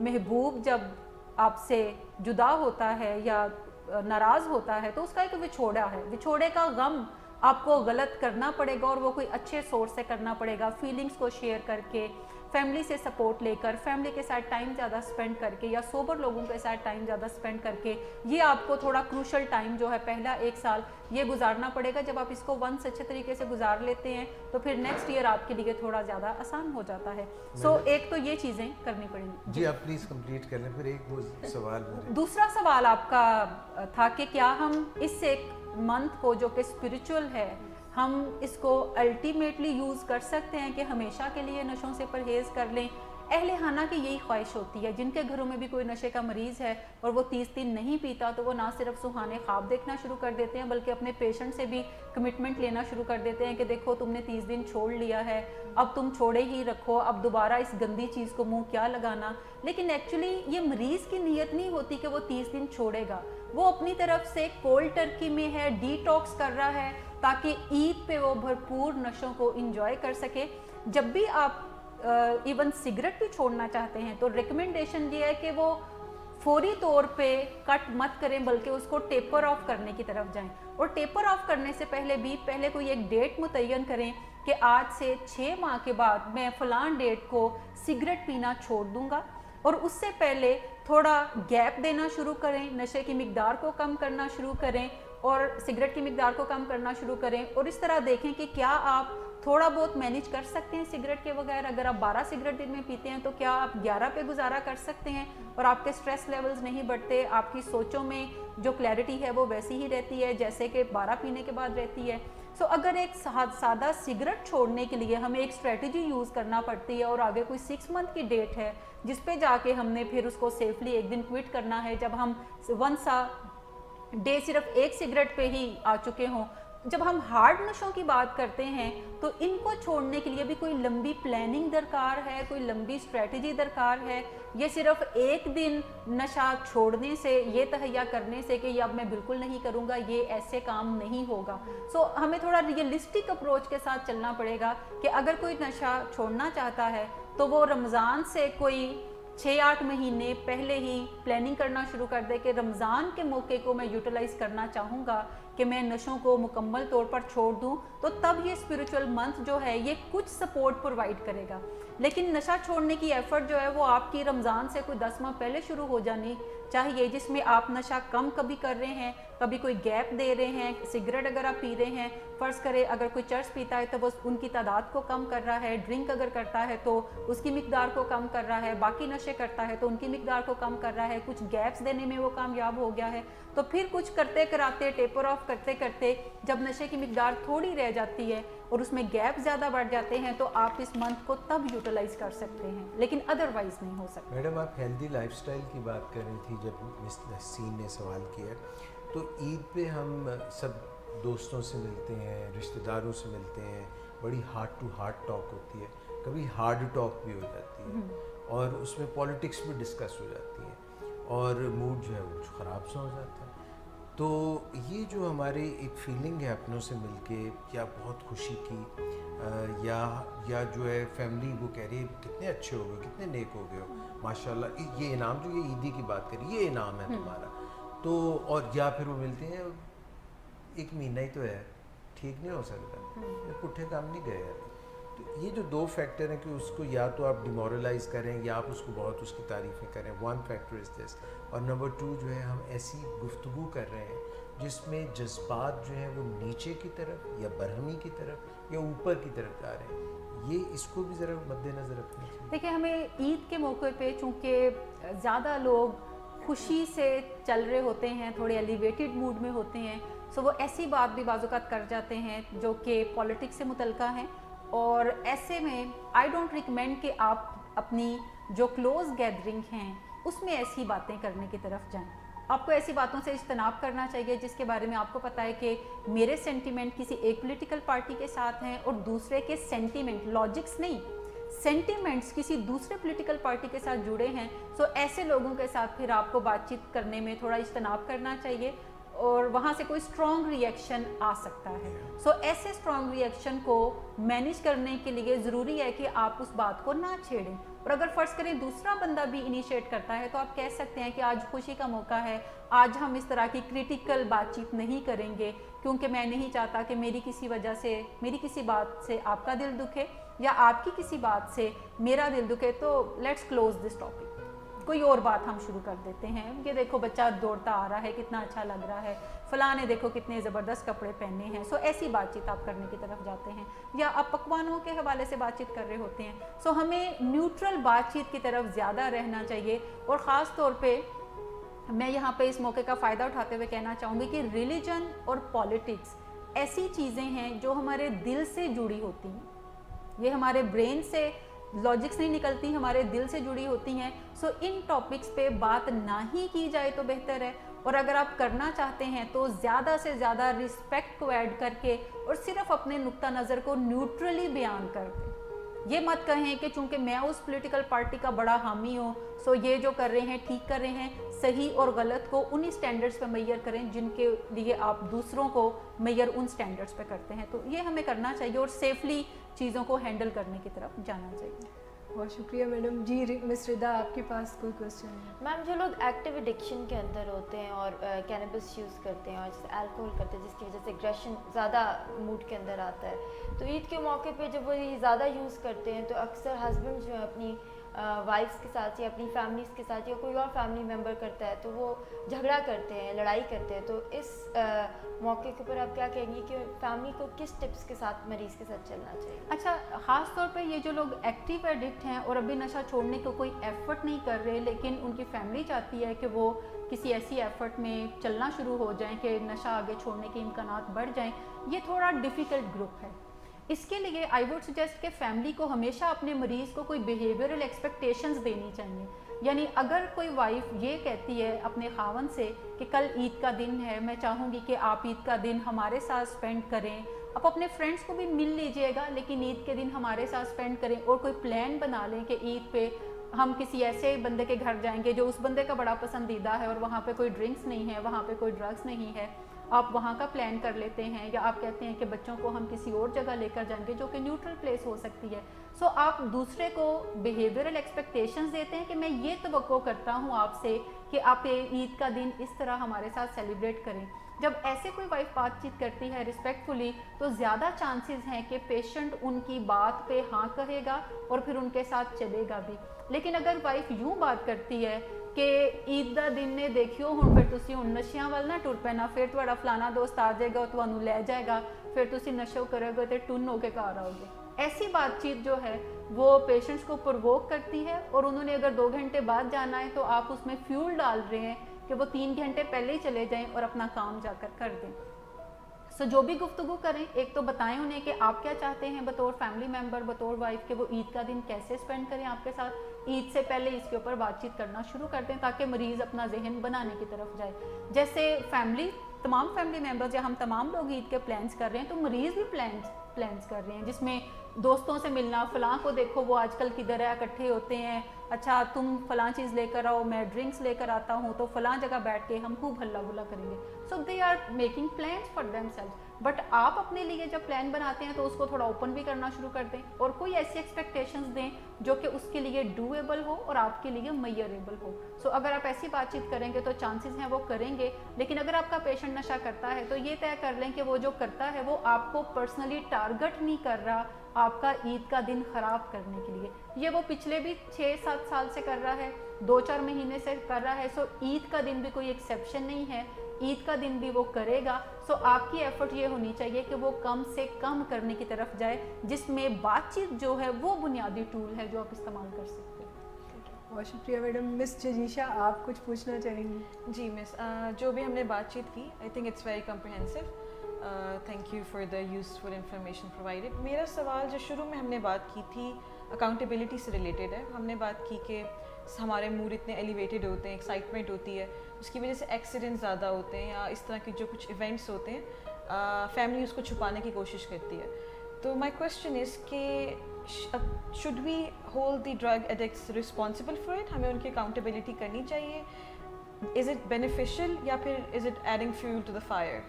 محبوب جب آپ سے جدا ہوتا ہے یا ناراض ہوتا ہے تو اس کا ایک وچھوڑا ہے، وچھوڑے کا غم آپ کو غلط کرنا پڑے گا اور وہ کوئی اچھے سورس سے کرنا پڑے گا، فیلنگز کو شیئر کر کے، فیملی سے سپورٹ لے کر، فیملی کے ساتھ ٹائم زیادہ سپینڈ کر کے یا سوبر لوگوں کے ساتھ ٹائم زیادہ سپینڈ کر کے، یہ آپ کو تھوڑا کروشل ٹائم جو ہے پہلا 1 سال یہ گزارنا پڑے گا۔ جب آپ اس کو ونس اچھے طریقے سے گزار لیتے ہیں تو پھر نیکسٹ ایئر آپ کے لیے تھوڑا زیادہ آسان ہو جاتا ہے۔ سو ایک تو یہ چیزیں کرنی پڑیں گی۔ جی آپ پلیز کمپلیٹ کر لیں، پھر ایک وہ سوال دوسرا سوال آپ کا تھا کہ کیا ہم اس ایک منتھ کو جو کہ اسپریچول ہے ہم اس کو الٹیمیٹلی یوز کر سکتے ہیں کہ ہمیشہ کے لیے نشوں سے پرہیز کر لیں؟ اہل خانہ کی یہی خواہش ہوتی ہے، جن کے گھروں میں بھی کوئی نشے کا مریض ہے اور وہ 30 دن نہیں پیتا تو وہ نہ صرف سہانے خواب دیکھنا شروع کر دیتے ہیں بلکہ اپنے پیشنٹ سے بھی کمٹمنٹ لینا شروع کر دیتے ہیں کہ دیکھو تم نے 30 دن چھوڑ لیا ہے، اب تم چھوڑے ہی رکھو، اب دوبارہ اس گندی چیز کو منہ کیا لگانا۔ لیکن ایکچولی یہ مریض کی نیت نہیں ہوتی کہ وہ 30 دن چھوڑے گا، وہ اپنی طرف سے کولڈ ٹرکی میں ہے، ڈی ٹاکس کر رہا ہے تاکہ عید پہ وہ بھرپور نشوں کو انجوائے کر سکے۔ جب بھی آپ ایون سگریٹ بھی چھوڑنا چاہتے ہیں تو ریکمنڈیشن یہ ہے کہ وہ فوری طور پہ کٹ مت کریں بلکہ اس کو ٹیپر آف کرنے کی طرف جائیں، اور ٹیپر آف کرنے سے پہلے کوئی ایک ڈیٹ متعین کریں کہ آج سے 6 ماہ کے بعد میں فلاں ڈیٹ کو سگریٹ پینا چھوڑ دوں گا، اور اس سے پہلے تھوڑا گیپ دینا شروع کریں، نشے کی مقدار کو کم کرنا شروع کریں اور سگریٹ کی مقدار کو کم کرنا شروع کریں، اور اس طرح دیکھیں کہ کیا آپ تھوڑا بہت مینیج کر سکتے ہیں سگریٹ کے بغیر۔ اگر آپ 12 سگریٹ دن میں پیتے ہیں تو کیا آپ 11 پہ گزارا کر سکتے ہیں اور آپ کے سٹریس لیولز نہیں بڑھتے، آپ کی سوچوں میں جو کلیئرٹی ہے وہ ویسی ہی رہتی ہے جیسے کہ 12 پینے کے بعد رہتی ہے۔ سو اگر ایک سادہ سگریٹ چھوڑنے کے لیے ہمیں ایک اسٹریٹجی یوز کرنا پڑتی ہے اور آگے کوئی 6 منتھ کی ڈیٹ ہے جس پہ جا کے ہم نے پھر اس کو سیفلی ایک دن کوئٹ کرنا ہے، جب ہم ونس ڈے صرف ایک سگریٹ پہ ہی آ چکے ہوں۔ جب ہم ہارڈ نشوں کی بات کرتے ہیں تو ان کو چھوڑنے کے لیے بھی کوئی لمبی پلاننگ درکار ہے، کوئی لمبی اسٹریٹجی درکار ہے۔ یہ صرف ایک دن نشہ چھوڑنے سے، یہ تہیا کرنے سے کہ یہ اب میں بالکل نہیں کروں گا، یہ ایسے کام نہیں ہوگا۔ سو ہمیں تھوڑا ریئلسٹک اپروچ کے ساتھ چلنا پڑے گا کہ اگر کوئی نشہ چھوڑنا چاہتا ہے تو وہ رمضان سے کوئی 6-8 مہینے پہلے ہی پلاننگ کرنا شروع کر دے کہ رمضان کے موقع کو میں یوٹیلائز کرنا چاہوں گا کہ میں نشوں کو مکمل طور پر چھوڑ دوں، تو تب یہ اسپریچول منتھ جو ہے یہ کچھ سپورٹ پرووائڈ کرے گا۔ لیکن نشہ چھوڑنے کی ایفرٹ جو ہے وہ آپ کی رمضان سے کوئی 10 ماہ پہلے شروع ہو جانی چاہیے، جس میں آپ نشہ کم کبھی کر رہے ہیں، کبھی کوئی گیپ دے رہے ہیں۔ سگریٹ اگر آپ پی رہے ہیں، فرض کرے اگر کوئی چرس پیتا ہے تو وہ ان کی تعداد کو کم کر رہا ہے، ڈرنک اگر کرتا ہے تو اس کی مقدار کو کم کر رہا ہے، باقی نشے کرتا ہے تو ان کی مقدار کو کم کر رہا ہے، کچھ گیپس دینے میں وہ کامیاب ہو گیا ہے۔ تو پھر کچھ کرتے کراتے، ٹیپر آف کرتے کرتے جب نشے کی مقدار تھوڑی رہ جاتی ہے اور اس میں گیپ زیادہ بڑھ جاتے ہیں تو آپ اس منتھ کو تب یوٹیلائز کر سکتے ہیں، لیکن ادروائز نہیں ہو سکتا۔ میڈم آپ ہیلدی لائف سٹائل کی بات کر رہی تھی جب مس نسیم نے سوال کیا، تو عید پہ ہم سب دوستوں سے ملتے ہیں، رشتہ داروں سے ملتے ہیں، بڑی ہارٹ ٹو ہارٹ ٹاک ہوتی ہے، کبھی ہارڈ ٹاک بھی ہو جاتی ہے اور اس میں پولیٹکس بھی ڈسکس ہو جاتی ہے اور موڈ جو ہے وہ خراب سا ہو جاتا ہے۔ تو یہ جو ہماری ایک فیلنگ ہے اپنوں سے مل کے، یا بہت خوشی کی، یا جو ہے فیملی وہ کہہ رہی ہے کتنے اچھے ہو گئے، کتنے نیک ہو گئے ہو ماشاءاللہ، یہ انعام جو یہ عیدی کی بات کری، یہ انعام ہے تمہارا، تو اور یا پھر وہ ملتے ہیں 1 مہینہ ہی تو ہے، ٹھیک نہیں ہو سکتا، پٹھے کام نہیں گئے ابھی۔ تو یہ جو 2 فیکٹر ہیں کہ اس کو یا تو آپ ڈیمورلائز کریں یا آپ اس کو بہت اس کی تعریفیں کریں، 1 فیکٹر از دس، اور نمبر 2 جو ہے ہم ایسی گفتگو کر رہے ہیں جس میں جذبات جو ہیں وہ نیچے کی طرف یا برہمی کی طرف یا اوپر کی طرف جا رہے ہیں، یہ اس کو بھی ذرا مد نظر رکھنا چاہیے۔ دیکھیں ہمیں عید کے موقع پہ چونکہ زیادہ لوگ خوشی سے چل رہے ہوتے ہیں، تھوڑے ایلیویٹڈ موڈ میں ہوتے ہیں، سو وہ ایسی بات بھی بعض اوقات کر جاتے ہیں جو کہ پولیٹکس سے متعلقہ ہیں، اور ایسے میں آئی ڈونٹ ریکمینڈ کہ آپ اپنی جو کلوز گیدرنگ ہیں اس میں ایسی باتیں کرنے کی طرف جائیں۔ آپ کو ایسی باتوں سے اجتناب کرنا چاہیے جس کے بارے میں آپ کو پتہ ہے کہ میرے سینٹیمنٹ کسی ایک پولیٹیکل پارٹی کے ساتھ ہیں اور دوسرے کے سینٹیمنٹ، لاجکس نہیں، سینٹیمنٹس کسی دوسرے پولیٹیکل پارٹی کے ساتھ جڑے ہیں۔ سو ایسے لوگوں کے ساتھ پھر آپ کو بات چیت کرنے میں تھوڑا اجتناب کرنا چاہیے، اور وہاں سے کوئی اسٹرانگ ریئیکشن آ سکتا ہے. سو ایسے اسٹرانگ ریئیکشن کو مینیج کرنے کے لیے ضروری ہے کہ آپ اس بات کو نہ چھیڑیں. اور اگر فرض کریں دوسرا بندہ بھی انیشیٹ کرتا ہے تو آپ کہہ سکتے ہیں کہ آج خوشی کا موقع ہے, آج ہم اس طرح کی کریٹیکل بات چیت نہیں کریں گے کیونکہ میں نہیں چاہتا کہ میری کسی وجہ سے, میری کسی بات سے آپ کا دل دکھے یا آپ کی کسی بات سے میرا دل دکھے, تو لیٹس کلوز دس ٹاپک. کوئی اور بات ہم شروع کر دیتے ہیں کہ دیکھو بچہ دوڑتا آ رہا ہے, کتنا اچھا لگ رہا ہے, فلاں نے دیکھو کتنے زبردست کپڑے پہنے ہیں. سو ایسی بات چیت آپ کرنے کی طرف جاتے ہیں, یا آپ پکوانوں کے حوالے سے بات چیت کر رہے ہوتے ہیں. سو ہمیں نیوٹرل بات چیت کی طرف زیادہ رہنا چاہیے. اور خاص طور پہ میں یہاں پہ اس موقع کا فائدہ اٹھاتے ہوئے کہنا چاہوں گی کہ ریلیجن اور پالیٹکس ایسی چیزیں ہیں جو ہمارے دل سے جڑی ہوتی ہیں. یہ ہمارے برین سے لاجکس نہیں نکلتی, ہمارے دل سے جڑی ہوتی ہیں. سو ان ٹاپکس پہ بات نہ ہی کی جائے تو بہتر ہے. اور اگر آپ کرنا چاہتے ہیں تو زیادہ سے زیادہ رسپیکٹ کو ایڈ کر کے اور صرف اپنے نقطہ نظر کو نیوٹرلی بیان کر دیں. یہ مت کہیں کہ چونکہ میں اس پولیٹیکل پارٹی کا بڑا حامی ہوں سو یہ جو کر رہے ہیں ٹھیک کر رہے ہیں. صحیح اور غلط کو انہی سٹینڈرڈز پہ میئر کریں جن کے لیے آپ دوسروں کو میئر ان سٹینڈرڈز پہ کرتے ہیں. تو یہ ہمیں کرنا چاہیے اور سیفلی چیزوں کو ہینڈل کرنے کی طرف جانا چاہیے. بہت شکریہ میڈم. جی مس ردا, آپ کے پاس کوئی کوشچن ہے؟ میم جو لوگ ایکٹیو ایڈکشن کے اندر ہوتے ہیں اور کینیبس یوز کرتے ہیں اور جیسے الکوہول کرتے ہیں جس کی وجہ سے ایگریشن زیادہ موڈ کے اندر آتا ہے, تو عید کے موقع پہ جب وہ یہ زیادہ یوز کرتے ہیں تو اکثر ہسبینڈ جو ہے اپنی وائفس کے ساتھ یا اپنی فیملیز کے ساتھ یا کوئی اور فیملی ممبر کرتا ہے تو وہ جھگڑا کرتے ہیں, لڑائی کرتے ہیں. تو اس موقع کے اوپر آپ کیا کہیں گے کہ فیملی کو کس ٹپس کے ساتھ مریض کے ساتھ چلنا چاہیے؟ اچھا, خاص طور پہ یہ جو لوگ ایکٹیو ایڈکٹ ہیں اور ابھی نشہ چھوڑنے کو کوئی ایفرٹ نہیں کر رہے لیکن ان کی فیملی چاہتی ہے کہ وہ کسی ایسی ایفرٹ میں چلنا شروع ہو جائیں کہ نشہ آگے چھوڑنے کے امکانات بڑھ جائیں, یہ تھوڑا ڈیفیکلٹ گروپ ہے. اس کے لیے آئی ووڈ سجیسٹ کہ فیملی کو ہمیشہ اپنے مریض کو کوئی بیہیویئرل ایکسپیکٹیشنز دینی چاہیے. یعنی اگر کوئی وائف یہ کہتی ہے اپنے خاوند سے کہ کل عید کا دن ہے, میں چاہوں گی کہ آپ عید کا دن ہمارے ساتھ اسپینڈ کریں, آپ اپنے فرینڈس کو بھی مل لیجئے گا لیکن عید کے دن ہمارے ساتھ اسپینڈ کریں, اور کوئی پلان بنا لیں کہ عید پہ ہم کسی ایسے بندے کے گھر جائیں گے جو اس بندے کا بڑا پسندیدہ ہے اور وہاں پہ کوئی ڈرنکس نہیں ہے, وہاں پہ کوئی ڈرگس نہیں ہے, آپ وہاں کا پلان کر لیتے ہیں. یا آپ کہتے ہیں کہ بچوں کو ہم کسی اور جگہ لے کر جائیں گے جو کہ نیوٹرل پلیس ہو سکتی ہے. سو آپ دوسرے کو بیہیویئرل ایکسپیکٹیشنز دیتے ہیں کہ میں یہ توقع کرتا ہوں آپ سے کہ آپ عید کا دن اس طرح ہمارے ساتھ سیلیبریٹ کریں. جب ایسے کوئی وائف بات چیت کرتی ہے رسپیکٹفلی تو زیادہ چانسز ہیں کہ پیشنٹ ان کی بات پہ ہاں کہے گا اور پھر ان کے ساتھ چلے گا بھی. لیکن اگر وائف یوں بات کرتی ہے کہ عید دا دن نے دیکھیو ہن پھر تسی ہن نشیاں وال نہ ٹر پینا, پھر تہاڈا فلانا دوست آ جائے گا تانوں لے جائے گا, پھر تسی نشو کرو گے تے ٹن ہو کے گھر آؤ گے, ایسی بات چیت جو ہے وہ پیشنٹس کو پرووک کرتی ہے. اور انہوں نے اگر 2 گھنٹے بعد جانا ہے تو آپ اس میں فیول ڈال رہے ہیں کہ وہ 3 گھنٹے پہلے ہی چلے جائیں اور اپنا کام جا کر دیں. سو جو بھی گفتگو کریں ایک تو بتائیں انہیں کہ آپ کیا چاہتے ہیں بطور فیملی ممبر, بطور وائف, کہ وہ عید کا دن کیسے اسپینڈ کریں آپ کے ساتھ. عید سے پہلے اس کے اوپر بات چیت کرنا شروع کر دیں تاکہ مریض اپنا ذہن بنانے کی طرف جائے. جیسے فیملی, تمام فیملی ممبرز یا ہم تمام لوگ عید کے پلانس کر رہے ہیں تو مریض بھی پلانس کر رہے ہیں جس میں دوستوں سے ملنا, فلاں کو دیکھو وہ آج کل کدھر ہے, اکٹھے ہوتے ہیں, اچھا تم فلاں چیز لے کر آؤ, میں ڈرنکس لے کر آتا ہوں, تو فلاں جگہ بیٹھ کے ہم خوب ہلا گلا کریں گے. So they are making plans for them self. But آپ اپنے لیے جب پلان بناتے ہیں تو اس کو تھوڑا اوپن بھی کرنا شروع کر دیں اور کوئی ایسی ایکسپیکٹیشنز دیں جو کہ اس کے لیے ڈویبل ہو اور آپ کے لیے میئریبل ہو. سو اگر آپ ایسی بات چیت کریں گے تو چانسز ہیں وہ کریں گے. لیکن اگر آپ کا پیشنٹ نشہ کرتا ہے تو یہ طے کر لیں کہ وہ جو کرتا ہے وہ آپ کو پرسنلی ٹارگٹ نہیں کر رہا آپ کا عید کا دن خراب کرنے کے لیے. یہ وہ پچھلے بھی 6-7 سال سے کر رہا ہے, 2-4 مہینے سے کر رہا ہے. سو عید کا دن بھی کوئی ایکسیپشن نہیں ہے, عید کا دن بھی وہ کرے گا. سو آپ کی ایفرٹ یہ ہونی چاہیے کہ وہ کم سے کم کرنے کی طرف جائے جس میں بات چیت جو ہے وہ بنیادی ٹول ہے جو آپ استعمال کر سکتے ہیں. بہت شکریہ میڈم. مس ججیشا, آپ کچھ پوچھنا چاہیں گی؟ جی مس, جو بھی ہم نے بات چیت کی I think it's very comprehensive. Thank you for the useful information provided. میرا سوال جو شروع میں ہم نے بات کی تھی اکاؤنٹیبلٹی سے ریلیٹڈ ہے. ہم نے بات کی کہ ہمارے موڈ اتنے ایلیویٹڈ ہوتے ہیں, ایکسائٹمنٹ ہوتی ہے, اس کی وجہ سے ایکسیڈنٹ زیادہ ہوتے ہیں یا اس طرح کے جو کچھ ایونٹس ہوتے ہیں, فیملی اس کو چھپانے کی کوشش کرتی ہے. تو مائی کوشچن از کہ should we hold the drug addicts responsible for it? ہمیں ان کی اکاؤنٹیبلٹی کرنی چاہیے از اٹ بینیفیشل یا پھر is it adding fuel to the fire?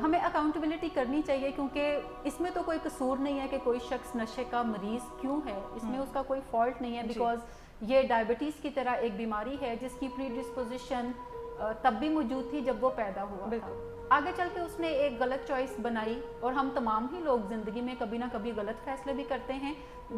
ہمیں اکاؤنٹیبلٹی کرنی چاہیے کیونکہ اس میں تو کوئی قصور نہیں ہے کہ کوئی شخص نشے کا مریض کیوں ہے, اس میں اس کا کوئی فالٹ نہیں ہے, بیکاز یہ ڈائبٹیز کی طرح ایک بیماری ہے جس کی پری ڈسپوزیشن تب بھی موجود تھی جب وہ پیدا ہوا تھا. آگے چل کے اس نے ایک غلط چوائس بنائی, اور ہم تمام ہی لوگ زندگی میں کبھی نہ کبھی غلط فیصلے بھی کرتے ہیں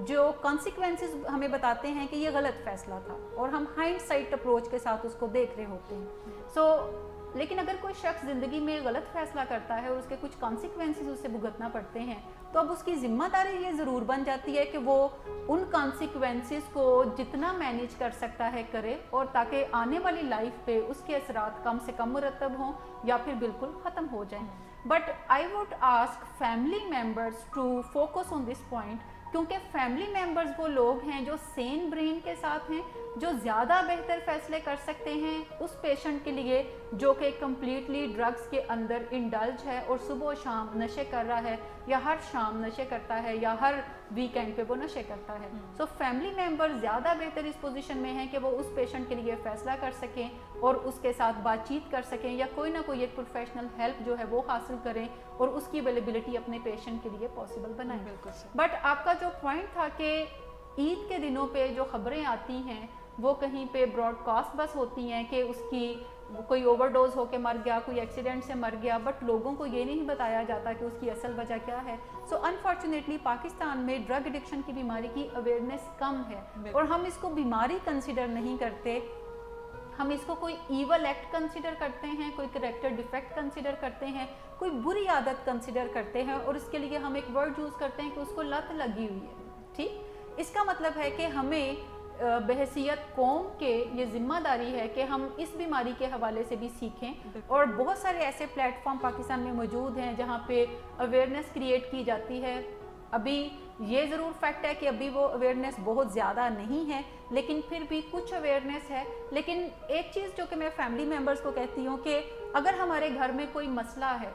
جو کانسیکوینسز ہمیں بتاتے ہیں کہ یہ غلط فیصلہ تھا, اور ہم ہائنڈ سائٹ اپروچ کے ساتھ اس کو دیکھ رہے ہوتے ہیں. لیکن اگر کوئی شخص زندگی میں غلط فیصلہ کرتا ہے اور اس کے کچھ کانسیکوینسز اسے بھگتنا پڑتے ہیں, تو اب اس کی ذمہ داری یہ ضرور بن جاتی ہے کہ وہ ان کانسیکوینسز کو جتنا مینیج کر سکتا ہے کرے, اور تاکہ آنے والی لائف پہ اس کے اثرات کم سے کم مرتب ہوں یا پھر بالکل ختم ہو جائیں. But I would ask family members to focus on this point, کیونکہ فیملی ممبرز وہ لوگ ہیں جو سین برین کے ساتھ ہیں, جو زیادہ بہتر فیصلے کر سکتے ہیں اس پیشنٹ کے لیے جو کہ کمپلیٹلی ڈرگز کے اندر انڈلج ہے اور صبح و شام نشے کر رہا ہے, یا ہر شام نشے کرتا ہے, یا ہر ویکینڈ پہ وہ نشے کرتا ہے. سو فیملی ممبر زیادہ بہتر اس پوزیشن میں ہیں کہ وہ اس پیشنٹ کے لیے فیصلہ کر سکیں اور اس کے ساتھ بات چیت کر سکیں, یا کوئی نہ کوئی ایک پروفیشنل ہیلپ جو ہے وہ حاصل کریں اور اس کی اویلیبلٹی اپنے پیشنٹ کے لیے پاسبل بنائیں. بٹ آپ کا جو پوائنٹ تھا کہ عید کے دنوں پہ جو خبریں آتی ہیں وہ کہیں پہ براڈ کاسٹ بس ہوتی ہیں کہ اس کی کوئی اوور ڈوز ہو کے مر گیا, کوئی ایکسیڈنٹ سے مر گیا, بٹ لوگوں کو یہ نہیں بتایا جاتا کہ اس کی اصل وجہ کیا ہے. سو انفارچونیٹلی پاکستان میں ڈرگ ایڈکشن کی بیماری کی اویئرنیس کم ہے, اور ہم اس کو بیماری کنسیڈر نہیں کرتے, ہم اس کو کوئی ایول ایکٹ کنسیڈر کرتے ہیں, کوئی کریکٹر ڈیفیکٹ کنسیڈر کرتے ہیں, کوئی بری عادت کنسیڈر کرتے ہیں, اور اس کے لیے ہم ایک ورڈ یوز کرتے ہیں کہ اس کو لت لگی ہوئی ہے. ٹھیک, اس کا مطلب ہے کہ ہمیں بحیثیت قوم کے یہ ذمہ داری ہے کہ ہم اس بیماری کے حوالے سے بھی سیکھیں, اور بہت سارے ایسے پلیٹ فارم پاکستان میں موجود ہیں جہاں پہ اویئرنیس کریٹ کی جاتی ہے. ابھی یہ ضرور فیکٹ ہے کہ ابھی وہ اویئرنیس بہت زیادہ نہیں ہے, لیکن پھر بھی کچھ اویئرنیس ہے. لیکن ایک چیز جو کہ میں فیملی ممبرس کو کہتی ہوں کہ اگر ہمارے گھر میں کوئی مسئلہ ہے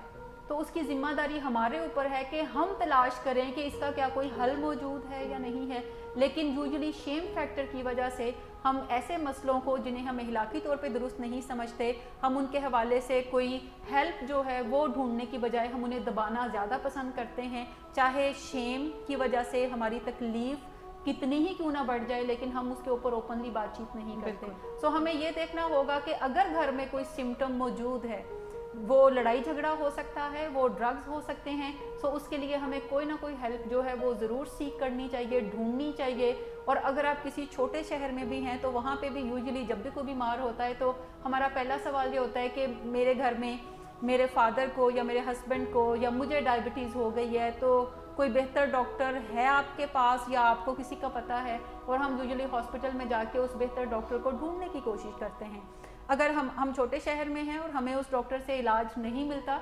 تو اس کی ذمہ داری ہمارے اوپر ہے کہ ہم تلاش کریں کہ اس کا کیا کوئی حل موجود ہے یا نہیں ہے. لیکن یوزلی شیم فیکٹر کی وجہ سے ہم ایسے مسئلوں کو جنہیں ہم اخلاقی طور پہ درست نہیں سمجھتے, ہم ان کے حوالے سے کوئی ہیلپ جو ہے وہ ڈھونڈنے کی بجائے ہم انہیں دبانا زیادہ پسند کرتے ہیں, چاہے شیم کی وجہ سے ہماری تکلیف کتنی ہی کیوں نہ بڑھ جائے, لیکن ہم اس کے اوپر اوپنلی بات چیت نہیں کرتے. سو ہمیں یہ دیکھنا ہوگا کہ اگر گھر میں کوئی سمٹم موجود ہے, وہ لڑائی جھگڑا ہو سکتا ہے, وہ ڈرگز ہو سکتے ہیں, سو اس کے لیے ہمیں کوئی نہ کوئی ہیلپ جو ہے وہ ضرور سیکھ کرنی چاہیے, ڈھونڈنی چاہیے. اور اگر آپ کسی چھوٹے شہر میں بھی ہیں تو وہاں پہ بھی یوزلی جب بھی کوئی بیمار ہوتا ہے تو ہمارا پہلا سوال یہ ہوتا ہے کہ میرے گھر میں میرے فادر کو یا میرے ہسبینڈ کو یا مجھے ڈائبٹیز ہو گئی ہے, تو کوئی بہتر ڈاکٹر ہے آپ کے پاس یا آپ کو کسی کا پتہ ہے, اور ہم یوزلی ہاسپٹل میں جا کے اس بہتر ڈاکٹر کو ڈھونڈنے کی کوشش کرتے ہیں. اگر ہم چھوٹے شہر میں ہیں اور ہمیں اس ڈاکٹر سے علاج نہیں ملتا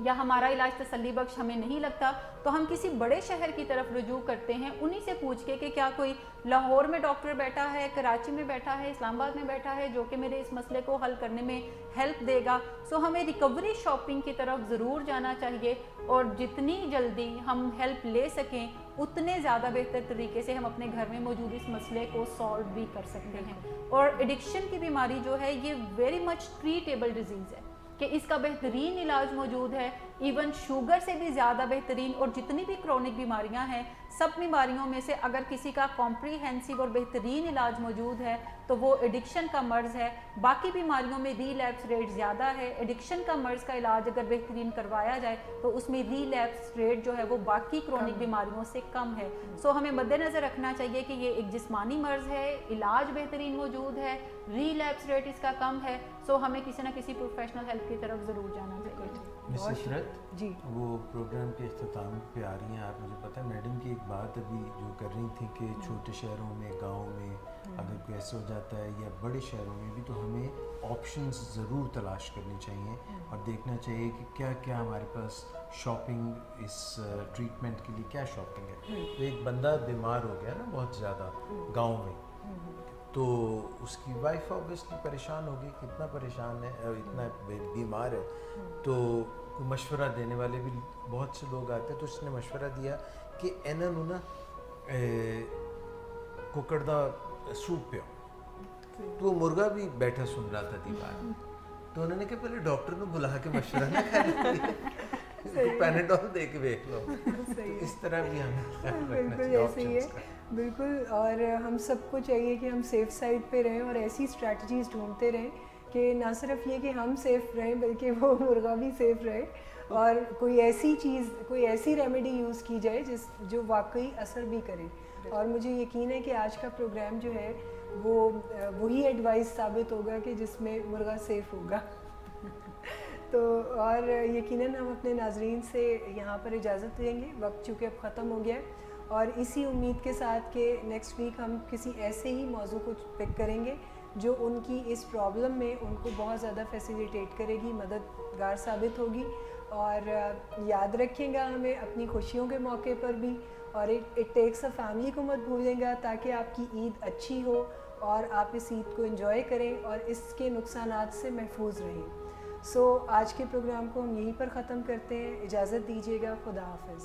یا ہمارا علاج تسلی بخش ہمیں نہیں لگتا, تو ہم کسی بڑے شہر کی طرف رجوع کرتے ہیں, انہی سے پوچھ کے کہ کیا کوئی لاہور میں ڈاکٹر بیٹھا ہے, کراچی میں بیٹھا ہے, اسلام آباد میں بیٹھا ہے جو کہ میرے اس مسئلے کو حل کرنے میں ہیلپ دے گا. سو ہمیں ریکوری شاپنگ کی طرف ضرور جانا چاہیے, اور جتنی جلدی ہم ہیلپ لے سکیں اتنے زیادہ بہتر طریقے سے ہم اپنے گھر میں موجود اس مسئلے کو سالو بھی کر سکتے ہیں. اور ایڈکشن کی بیماری جو ہے یہ ویری مچ ٹریٹیبل ڈیزیز ہے کہ اس کا بہترین علاج موجود ہے, ایون شوگر سے بھی زیادہ بہترین. اور جتنی بھی کرونک بیماریاں ہیں سب بیماریوں میں سے اگر کسی کا کمپریہنسو اور بہترین علاج موجود ہے تو وہ ایڈکشن کا مرض ہے. باقی بیماریوں میں ریلیپس ریٹ زیادہ ہے, ایڈکشن کا مرض کا علاج اگر بہترین کروایا جائے تو اس میں ریلیپس ریٹ جو ہے وہ باقی کرونک بیماریوں سے کم ہے. سو ہمیں مد نظر رکھنا چاہیے کہ یہ ایک جسمانی مرض ہے, علاج بہترین موجود ہے, ریلیپس ریٹ اس کا کم ہے. سو ہمیں کسی نہ کسی پروفیشنل ہیلپ کی طرف ضرور جانا چاہیے. مس عشرت جی, وہ پروگرام کے اختتام پہ آ رہی ہیں آپ, مجھے پتہ ہے میڈم کی ایک بات ابھی جو کر رہی تھی کہ چھوٹے شہروں میں, گاؤں میں اگر کوئی ایسا ہو جاتا ہے یا بڑے شہروں میں بھی, تو ہمیں آپشنز ضرور تلاش کرنی چاہیے اور دیکھنا چاہیے کہ کیا کیا ہمارے پاس شاپنگ اس ٹریٹمنٹ کے لیے کیا شاپنگ ہے. تو ایک بندہ بیمار ہو گیا نا بہت زیادہ گاؤں میں, تو اس کی وائف آبویسلی پریشان ہوگی, کتنا پریشان ہے, اتنا بیمار ہے, تو مشورہ دینے والے بھی بہت سے لوگ آتے ہیں. تو اس نے مشورہ دیا کہ انہوں نا ککڑ دا سوپ پیو, تو وہ مرغا بھی بیٹھا سن رہا تھا دیوار، تو انہوں نے کہا پہلے ڈاکٹر کو بلا کے مشورہ نہ کرنا، پیناڈول دے کے دیکھ لو. اس طرح بھی ہمیں بالکل ایسے ہی ہے، بالکل. اور ہم سب کو چاہیے کہ ہم سیف سائڈ پہ رہیں اور ایسی اسٹریٹجیز ڈھونڈتے رہیں کہ نہ صرف یہ کہ ہم سیف رہیں بلکہ وہ مرغا بھی سیف رہے، اور کوئی ایسی چیز، کوئی ایسی ریمیڈی یوز کی جائے جو واقعی اثر بھی کرے. اور مجھے یقین ہے کہ آج کا پروگرام جو ہے وہ وہی ایڈوائس ثابت ہوگا کہ جس میں مرغا سیف ہوگا. تو اور یقیناً ہم اپنے ناظرین سے یہاں پر اجازت لیں گے، وقت چونکہ اب ختم ہو گیا ہے، اور اسی امید کے ساتھ کہ نیکسٹ ویک ہم کسی ایسے ہی موضوع کو پک کریں گے جو ان کی اس پرابلم میں ان کو بہت زیادہ فیسیلیٹیٹ کرے گی، مددگار ثابت ہوگی. اور یاد رکھیں گا ہمیں اپنی خوشیوں کے موقع پر بھی، اور اٹ ٹیکس اے فیملی کو مت بھولیں گا تاکہ آپ کی عید اچھی ہو اور آپ اس عید کو انجوائے کریں اور اس کے نقصانات سے محفوظ رہیں. سو آج کے پروگرام کو ہم یہیں پر ختم کرتے ہیں. اجازت دیجیے گا. خدا حافظ.